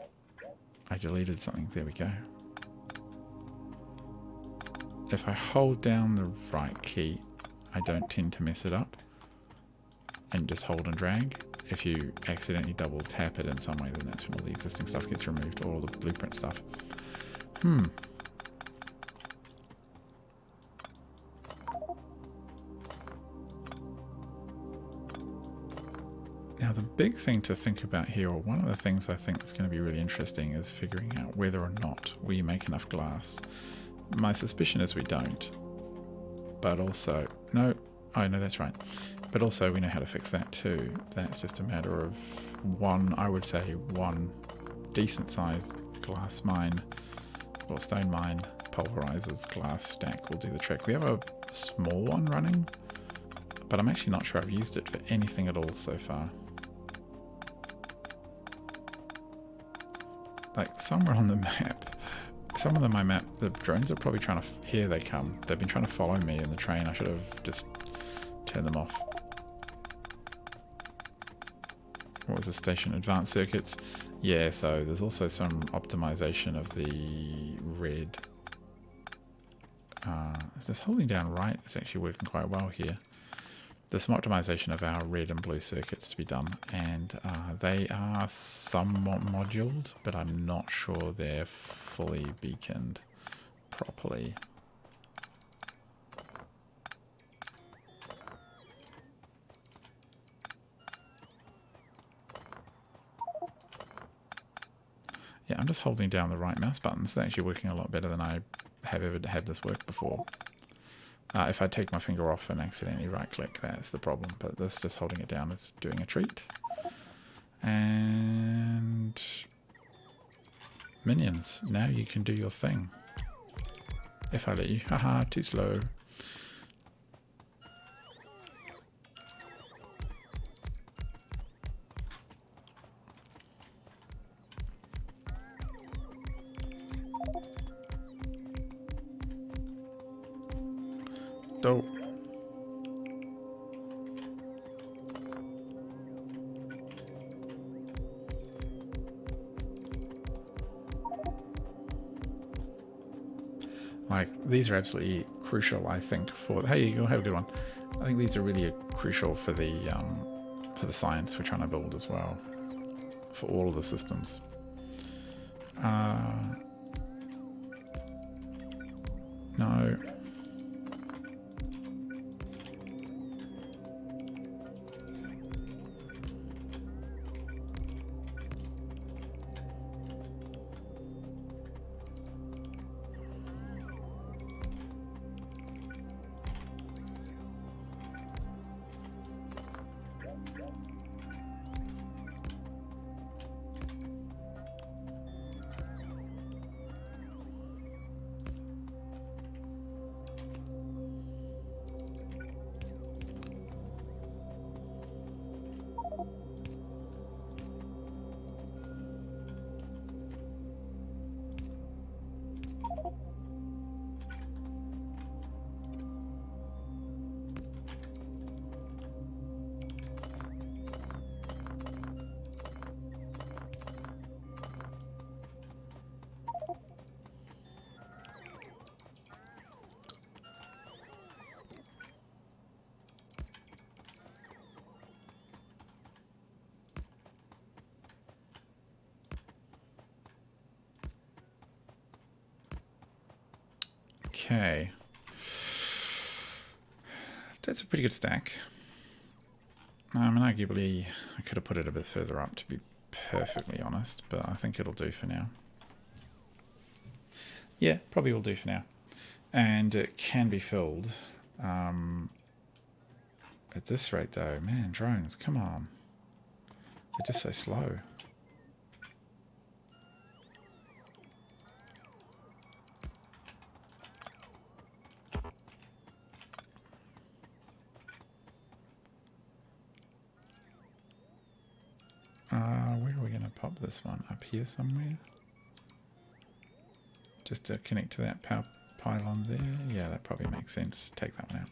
I deleted something. There we go. If I hold down the right key, I don't tend to mess it up. And just hold and drag. If you accidentally double tap it in some way, then that's when all the existing stuff gets removed, or all the blueprint stuff. Now the big thing to think about here, or one of the things I think is going to be really interesting, is figuring out whether or not we make enough glass. My suspicion is we don't. But also... No, oh no, that's right. But also we know how to fix that too. That's just a matter of I would say one decent sized glass mine, or stone mine, pulverizers glass stack will do the trick. We have a small one running, but I'm actually not sure I've used it for anything at all so far. Like somewhere on the map, somewhere on my map, the drones are probably trying to... Here they come. They've been trying to follow me in the train. I should have just turned them off. What was the station? Advanced circuits. Yeah, so there's also some optimization of the red. Just holding down right is actually working quite well here. There's some optimization of our red and blue circuits to be done, and they are somewhat moduled, but I'm not sure they're fully beaconed properly. Yeah, I'm just holding down the right mouse buttons. They're actually working a lot better than I have ever had this work before. If I take my finger off and accidentally right click, that's the problem. But this just holding it down is doing a treat. And minions, now you can do your thing. If I let you. Haha, too slow. Dope. Like, these are absolutely crucial, I think, for... Hey, you'll have a good one. I think these are really crucial for the science we're trying to build as well, for all of the systems. No. Okay. That's a pretty good stack. I mean, arguably, I could have put it a bit further up, to be perfectly honest, but I think it'll do for now. Yeah, probably will do for now. And it can be filled At this rate though, man, drones, come on. They're just so slow. Where are we going to pop this one? Up here somewhere? Just to connect to that power pylon there? Yeah, that probably makes sense. Take that one out.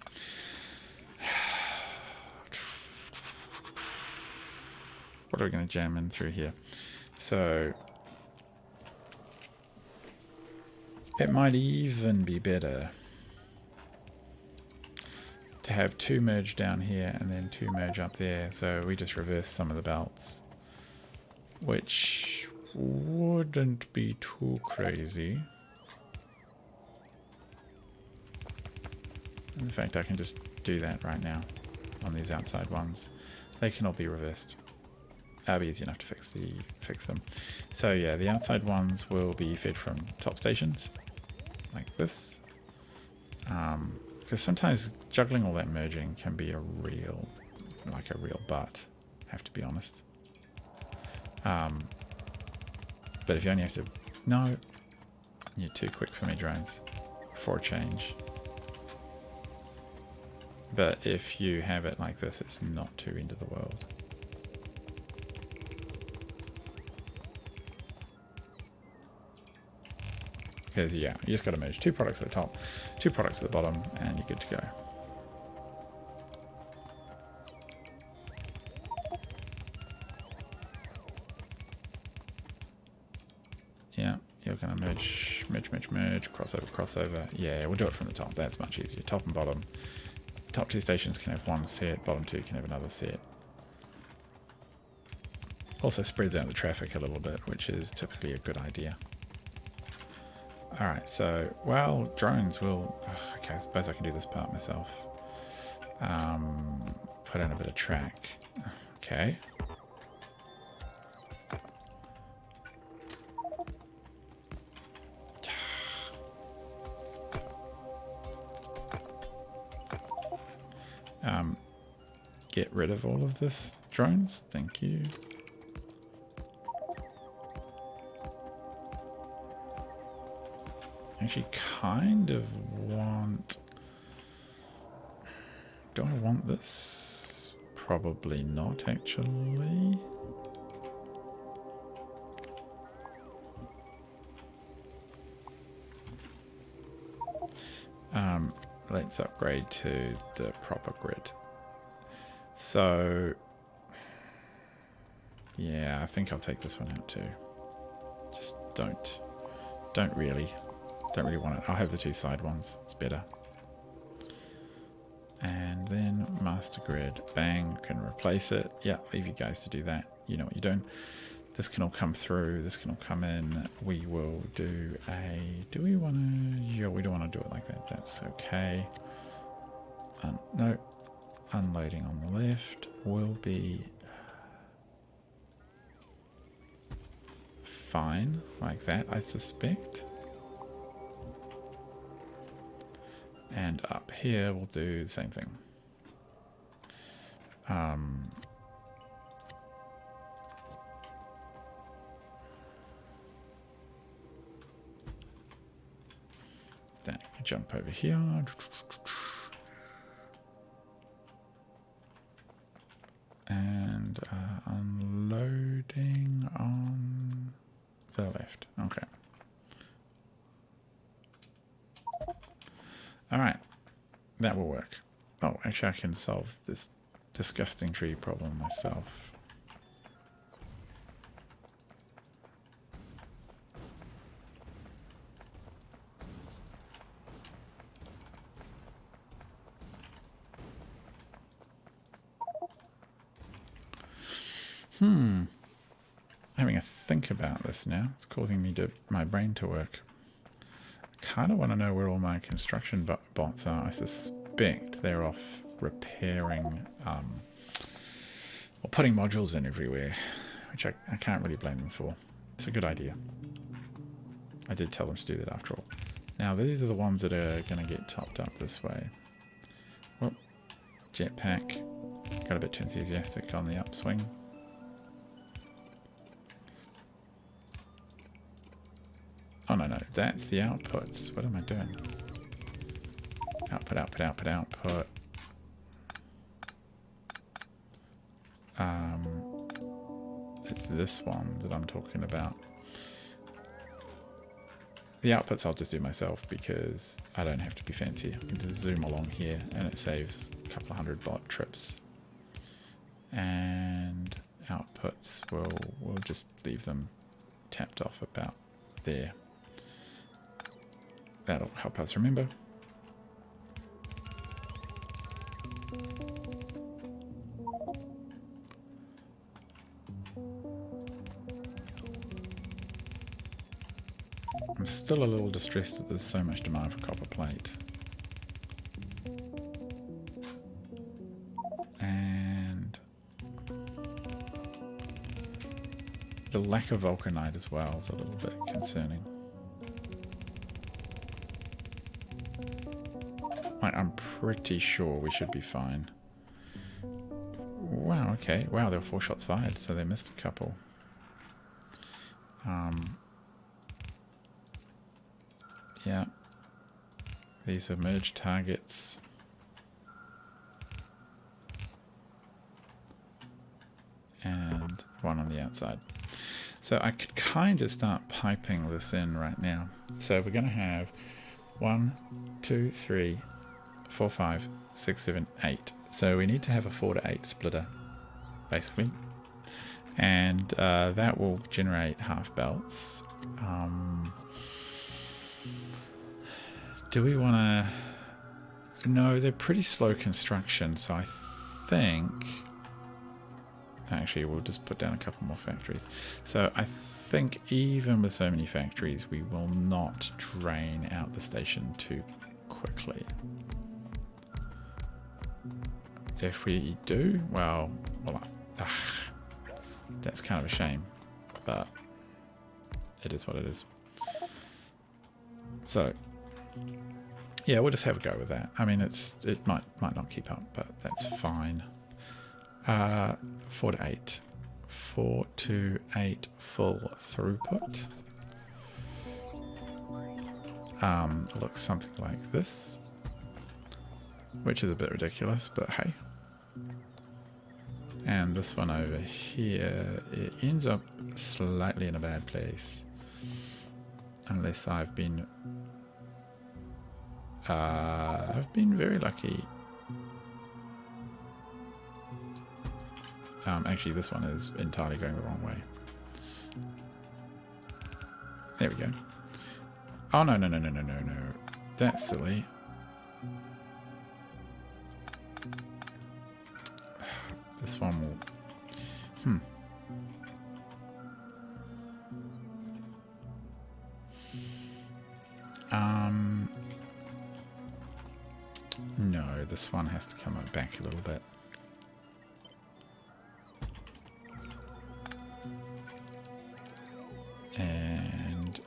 What are we going to jam in through here? So it might even be better to have 2 merge down here and then 2 merge up there. So we just reverse some of the belts, which wouldn't be too crazy. In fact, I can just do that right now on these outside ones. They can all be reversed. That'll be easy enough to fix them. So yeah, the outside ones will be fed from top stations, like this. Because sometimes juggling all that merging can be a real butt, have to be honest. But if you only have to... No, you're too quick for me, drones, for a change. But if you have it like this, it's not too end of the world. Because yeah, you just got to merge 2 products at the top, 2 products at the bottom, and you're good to go. Yeah, you're going to merge, crossover. Yeah, we'll do it from the top. That's much easier. Top and bottom. Top 2 stations can have 1 set, bottom 2 can have another set. Also spreads out the traffic a little bit, which is typically a good idea. Alright, so, well, drones will... Okay, I suppose I can do this part myself. Put in a bit of track. Okay. Get rid of all of this drones. Thank you. Actually kind of want... Do I want this? Probably not, actually. Let's upgrade to the proper grid. So, yeah, I think I'll take this one out too. Just don't really want it. I'll have the 2 side ones. It's better. And then master grid. Bang, can replace it. Yeah, leave you guys to do that. You know what you're doing. This can all come through. This can all come in. We will do a... Do we want to... Yeah, we don't want to do it like that. That's okay. No. Unloading on the left will be fine, like that, I suspect. And up here we'll do the same thing. Then you can jump over here. And unloading on the left. Okay. Alright. That will work. Oh, actually I can solve this disgusting tree problem myself. Having a think about this now. It's causing me my brain to work. I kind of want to know where all my construction bots are. I suspect they're off repairing or putting modules in everywhere, which I can't really blame them for. It's a good idea. I did tell them to do that after all. Now these are the ones that are going to get topped up this way. Well, jetpack. Got a bit too enthusiastic on the upswing. Oh no, that's the outputs. What am I doing? Output, output, output, output. It's this one that I'm talking about. The outputs I'll just do myself because I don't have to be fancy. I can just zoom along here and it saves a couple of 100 bot trips. And outputs, we'll just leave them tapped off about there. That'll help us remember. I'm still a little distressed that there's so much demand for copper plate. And the lack of Vulcanite as well is a little bit concerning. I'm pretty sure we should be fine. Wow, okay. Wow, there were 4 shots fired, so they missed a couple. Yeah. These are merged targets. And one on the outside. So I could kind of start piping this in right now. So we're going to have 1, 2, 3, 4, 5, 6, 7, 8. So we need to have a 4 to 8 splitter, basically. And that will generate half belts. Do we want to... No, they're pretty slow construction, so I think... Actually, we'll just put down a couple more factories. So I think even with so many factories, we will not drain out the station too quickly. If we do, well, that's kind of a shame, but it is what it is. So, yeah, we'll just have a go with that. I mean, it might not keep up, but that's fine. 4 to 8. 4 to 8 full throughput. Looks something like this, which is a bit ridiculous, but hey. And this one over here, it ends up slightly in a bad place, unless I've been very lucky. Actually, this one is entirely going the wrong way. There we go. Oh, no. That's silly. This one will... No, this one has to come back a little bit. And...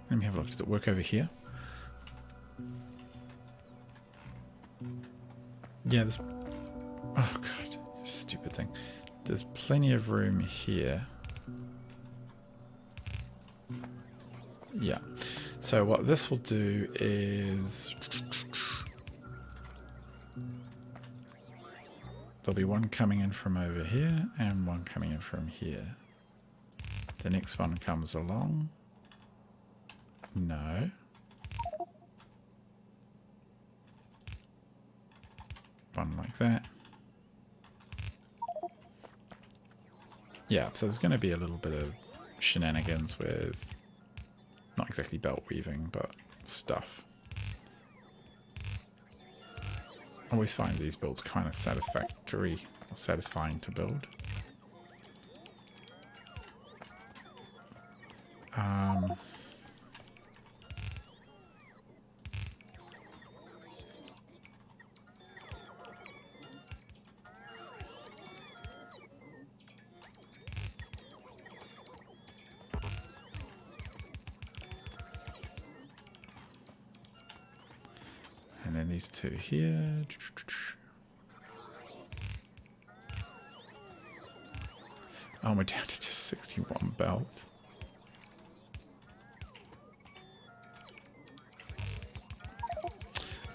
let me have a look. Does it work over here? Yeah, there's... Oh, God. Stupid thing. There's plenty of room here. Yeah. So what this will do is... there'll be one coming in from over here and one coming in from here. The next one comes along. No. One like that. Yeah, so there's going to be a little bit of shenanigans with not exactly belt weaving, but stuff. I always find these builds kind of satisfactory or satisfying to build. And these two here. Oh, we're down to just 61 belt.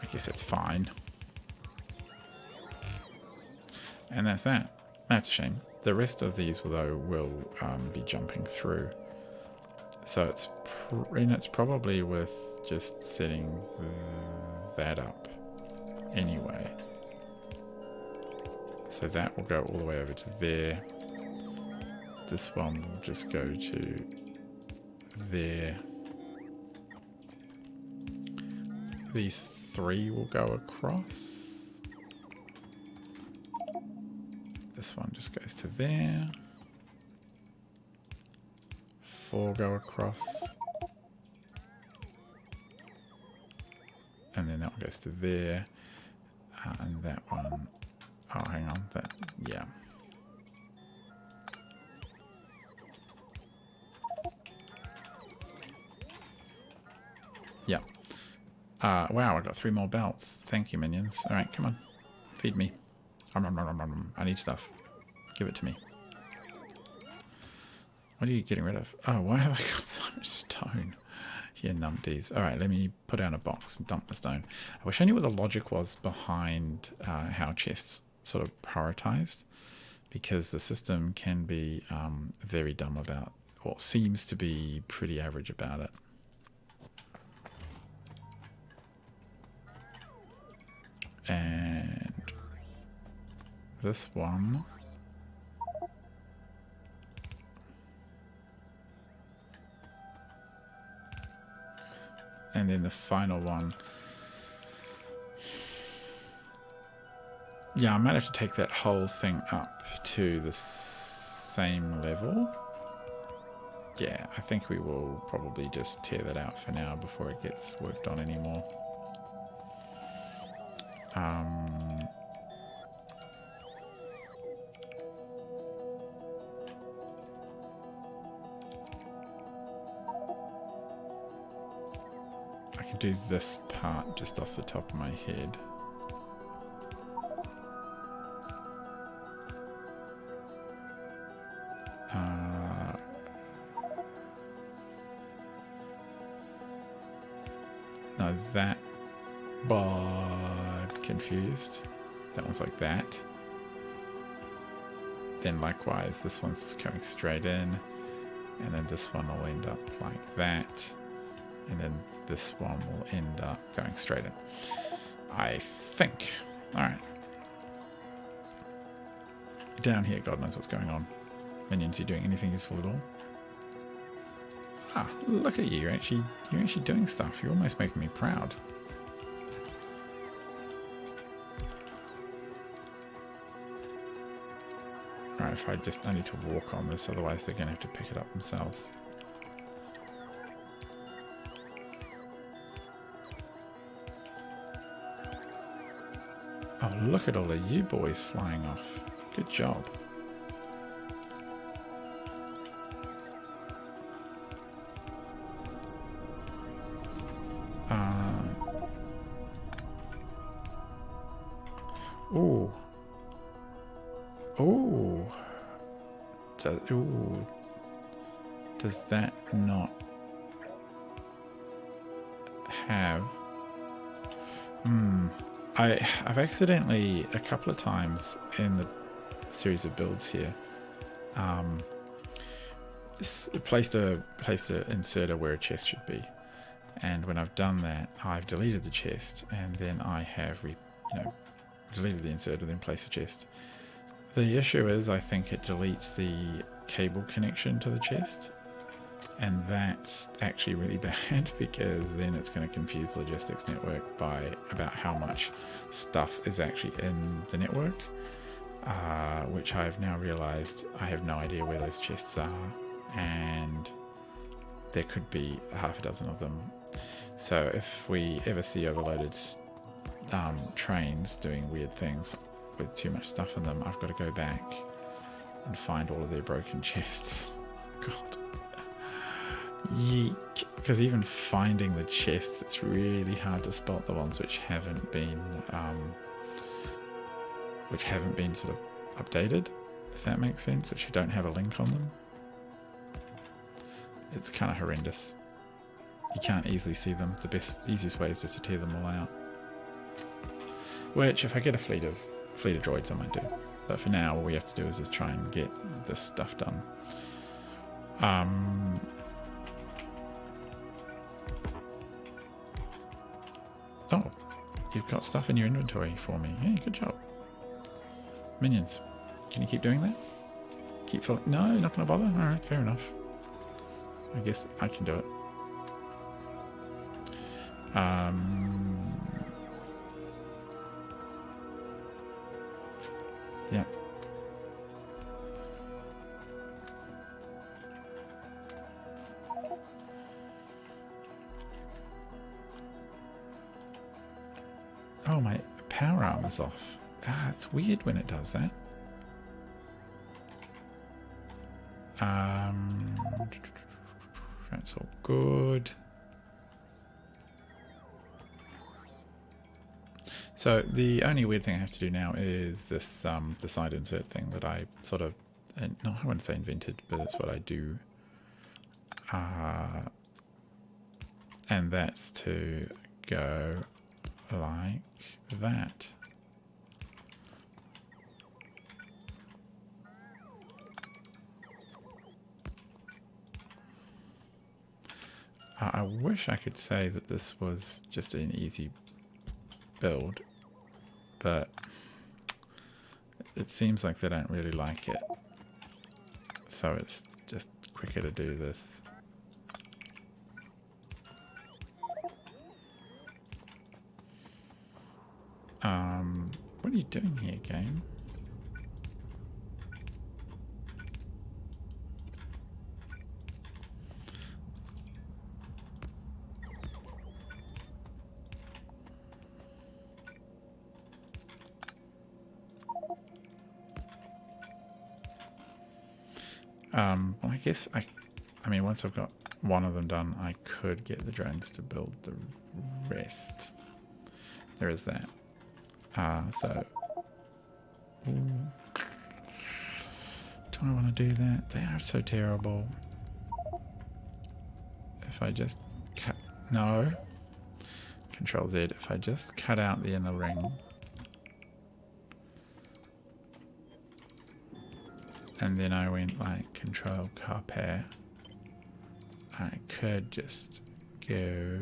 I guess that's fine. And that's that. That's a shame. The rest of these, though, will be jumping through. So it's probably worth just setting that up anyway. So that will go all the way over to there. This one will just go to there. These three will go across. This one just goes to there. 4 go across. And then that one goes to there. And that one, oh, hang on, that, yeah. Yeah. Wow, I got 3 more belts. Thank you, minions. Alright, come on. Feed me. I need stuff. Give it to me. What are you getting rid of? Oh, why have I got so much stone? Yeah, numpties. Alright, let me put down a box and dump the stone. I wish I knew what the logic was behind how chests sort of prioritized. Because the system can be very dumb about, or seems to be pretty average about it. And this one, and then the final one, yeah, I might have to take that whole thing up to the same level. Yeah, I think we will probably just tear that out for now before it gets worked on anymore. I can do this part just off the top of my head. No, that... confused. That one's like that. Then likewise, this one's just coming straight in. And then this one will end up like that. And then this one will end up going straight in. I think. Alright. Down here, God knows what's going on. Minions, you doing anything useful at all? Ah, look at you. You're actually doing stuff. You're almost making me proud. Alright, if I need to walk on this, otherwise they're going to have to pick it up themselves. Oh, look at all of you boys flying off. Good job. Ooh. Ooh. Does that not have... I've accidentally, a couple of times in the series of builds here, placed a inserter where a chest should be. And when I've done that, I've deleted the chest, and then I have deleted the inserter, then placed the chest. The issue is, I think it deletes the cable connection to the chest, and that's actually really bad because then it's going to confuse the logistics network by about how much stuff is actually in the network, which I've now realized I have no idea where those chests are, and there could be half a dozen of them. So if we ever see overloaded trains doing weird things with too much stuff in them, I've got to go back and find all of their broken chests. God. Yeek. Because even finding the chests, it's really hard to spot the ones which haven't been sort of updated, if that makes sense, which you don't have a link on them. It's kind of horrendous. You can't easily see them. The easiest way is just to tear them all out. Which, if I get a fleet of droids, I might do. But for now, all we have to do is just try and get this stuff done. Oh, you've got stuff in your inventory for me. Hey, good job. Minions, can you keep doing that? Keep filling? No, not going to bother? Alright, fair enough. I guess I can do it. Yeah. Oh, my power armor's off. Ah, it's weird when it does that. That's all good. So the only weird thing I have to do now is this the side insert thing that I sort of, no, I wouldn't say invented, but it's what I do. And that's to go like that. I wish I could say that this was just an easy build, but it seems like they don't really like it, so it's just quicker to do this. What are you doing here, game? Well, I guess I mean, once I've got one of them done, I could get the drones to build the rest. There is that. So, ooh. Do I want to do that? They are so terrible. If I just cut, no. Control Z. If I just cut out the inner ring. And then I went like control pair. I could just go.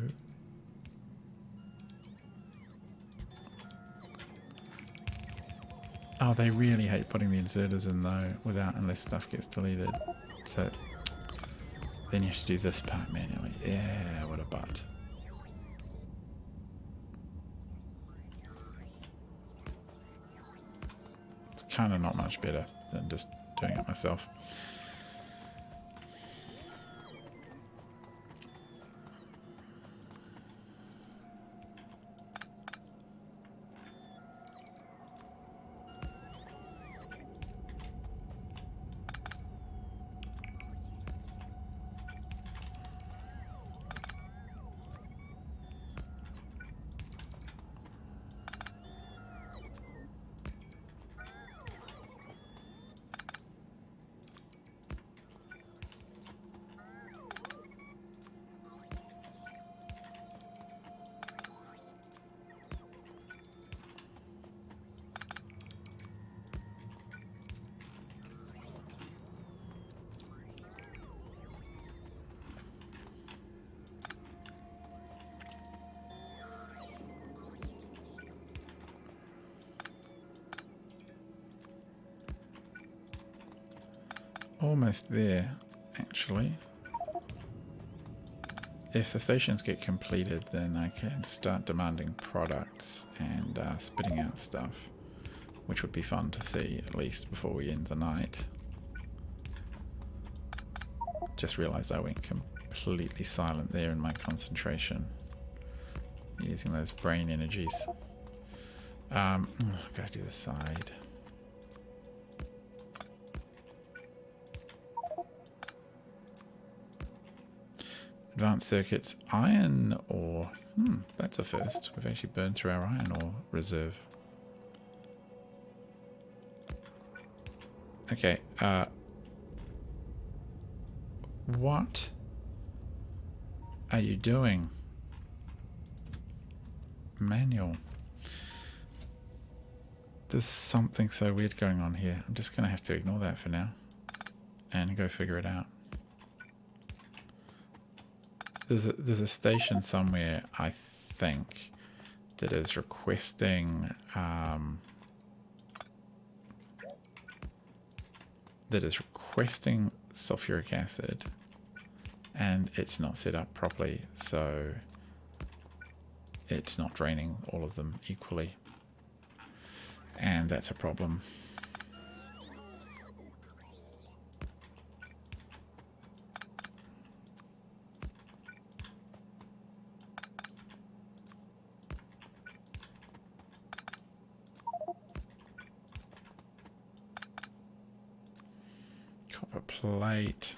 Oh, they really hate putting the inserters in though, unless stuff gets deleted. So then you have to do this part manually. Yeah, what a butt. It's kind of not much better than just doing it myself. Almost there, actually. If the stations get completed, then I can start demanding products and spitting out stuff, which would be fun to see, at least before we end the night. Just realised I went completely silent there in my concentration, using those brain energies. Gotta do the side. Advanced circuits, iron ore. That's a first. We've actually burned through our iron ore reserve. Okay, what are you doing? Manual. There's something so weird going on here. I'm just going to have to ignore that for now and go figure it out. There's a station somewhere, I think, that is requesting sulfuric acid, and it's not set up properly, so it's not draining all of them equally, and that's a problem. Copper plate.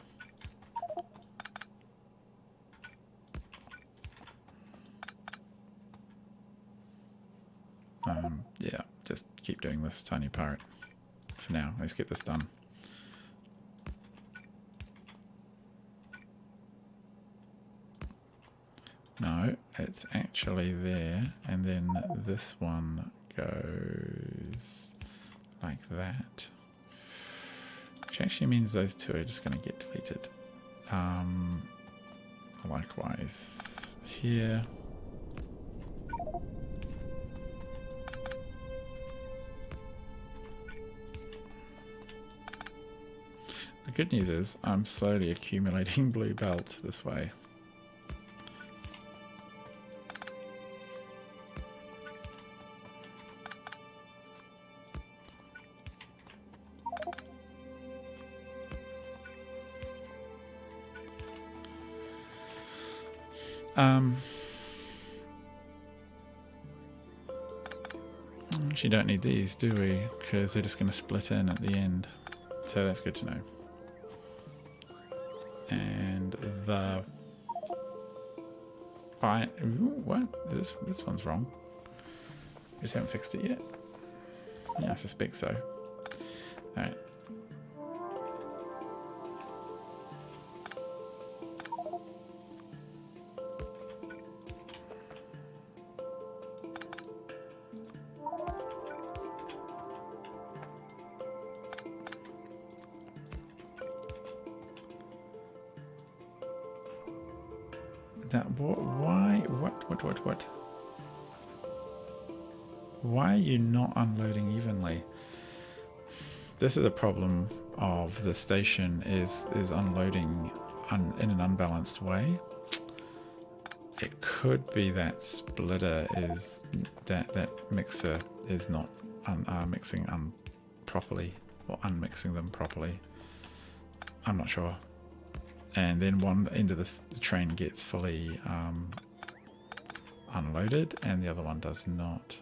Yeah, just keep doing this tiny part for now. Let's get this done. No, it's actually there, and then this one goes like that. Which actually means those two are just going to get deleted. Likewise here. The good news is I'm slowly accumulating blue belt this way. Actually don't need these, do we? Because they're just going to split in at the end. So that's good to know. And the fine. What? This one's wrong. Just haven't fixed it yet. Yeah, I suspect so. Alright. That why? What? Why are you not unloading evenly? This is a problem of the station is unloading in an unbalanced way. It could be that splitter is that mixer is not mixing properly or unmixing them properly. I'm not sure. And then one end of the train gets fully unloaded and the other one does not.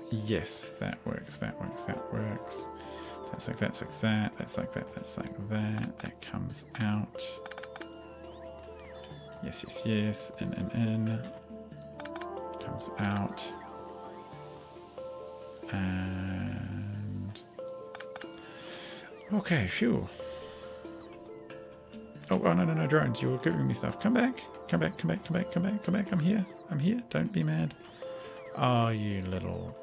Yes, that works, that works, that works. That's like that, that's like that, that's like that, that's like that. That comes out. Yes, yes, yes. In. Comes out. And... okay, phew. Oh, no, drones. You were giving me stuff. Come back. Come back. I'm here. Don't be mad. Oh, you little...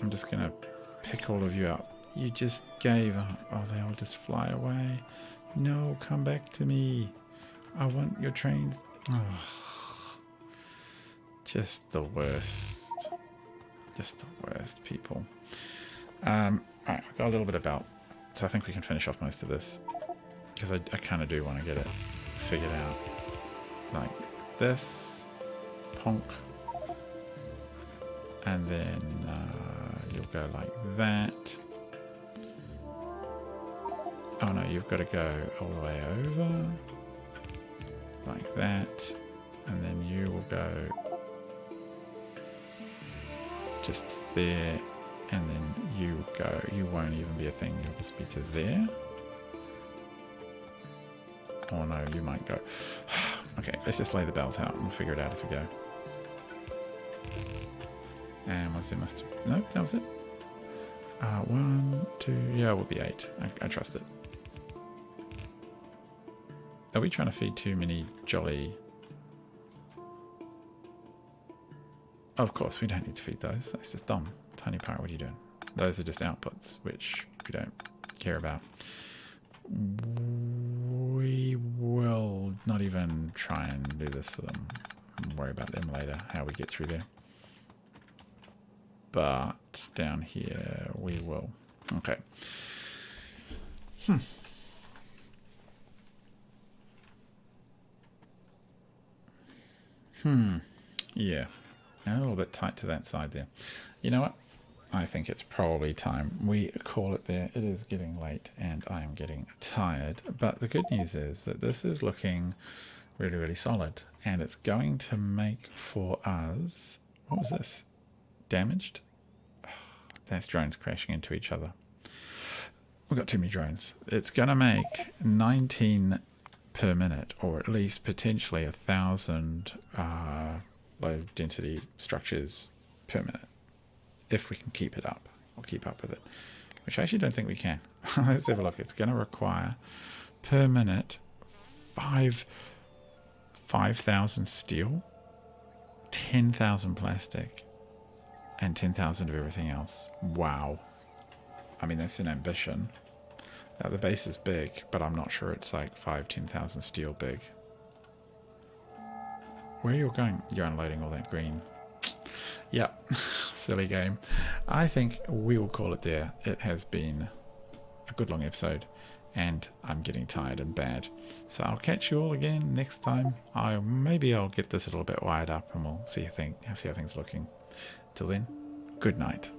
I'm just going to pick all of you up. You just gave up. Oh, they all just fly away. No, come back to me. I want your trains. Oh, just the worst. Just the worst people. Alright, I've got a little bit about. So I think we can finish off most of this. Because I kind of do want to get it figured out. Like this. Ponk. And then you'll go like that. Oh no, you've got to go all the way over. like that. And then you will go just there. And then you go, you won't even be a thing, you'll just be to there. Oh no, you might go. Okay, let's just lay the belt out and we'll figure it out as we go. And was it must have, no, that was it. 1, 2, yeah, it will be 8. I trust it. Are we trying to feed too many jolly? Of course, we don't need to feed those. That's just dumb. Tiny Pirate, what are you doing? Those are just outputs, which we don't care about. We will not even try and do this for them. Worry about them later, how we get through there. But down here we will. Okay. Yeah. A little bit tight to that side there. You know what? I think it's probably time we call it there. It is getting late and I am getting tired. But the good news is that this is looking really, really solid. And it's going to make for us... What was this? Damaged? That's drones crashing into each other. We've got too many drones. It's going to make 19 per minute, or at least potentially 1,000 low density structures per minute. If we can keep it up. We'll keep up with it. Which I actually don't think we can. Let's have a look. It's going to require per minute 5,000 steel, 10,000 plastic, and 10,000 of everything else. Wow. I mean, that's an ambition. Now, the base is big, but I'm not sure it's like 10,000 steel big. Where are you going? You're unloading all that green. Yep. Silly game. I think we will call it there. It has been a good long episode, and I'm getting tired and bad. So I'll catch you all again next time. Maybe I'll get this a little bit wired up, and we'll see how things are looking. Till then, good night.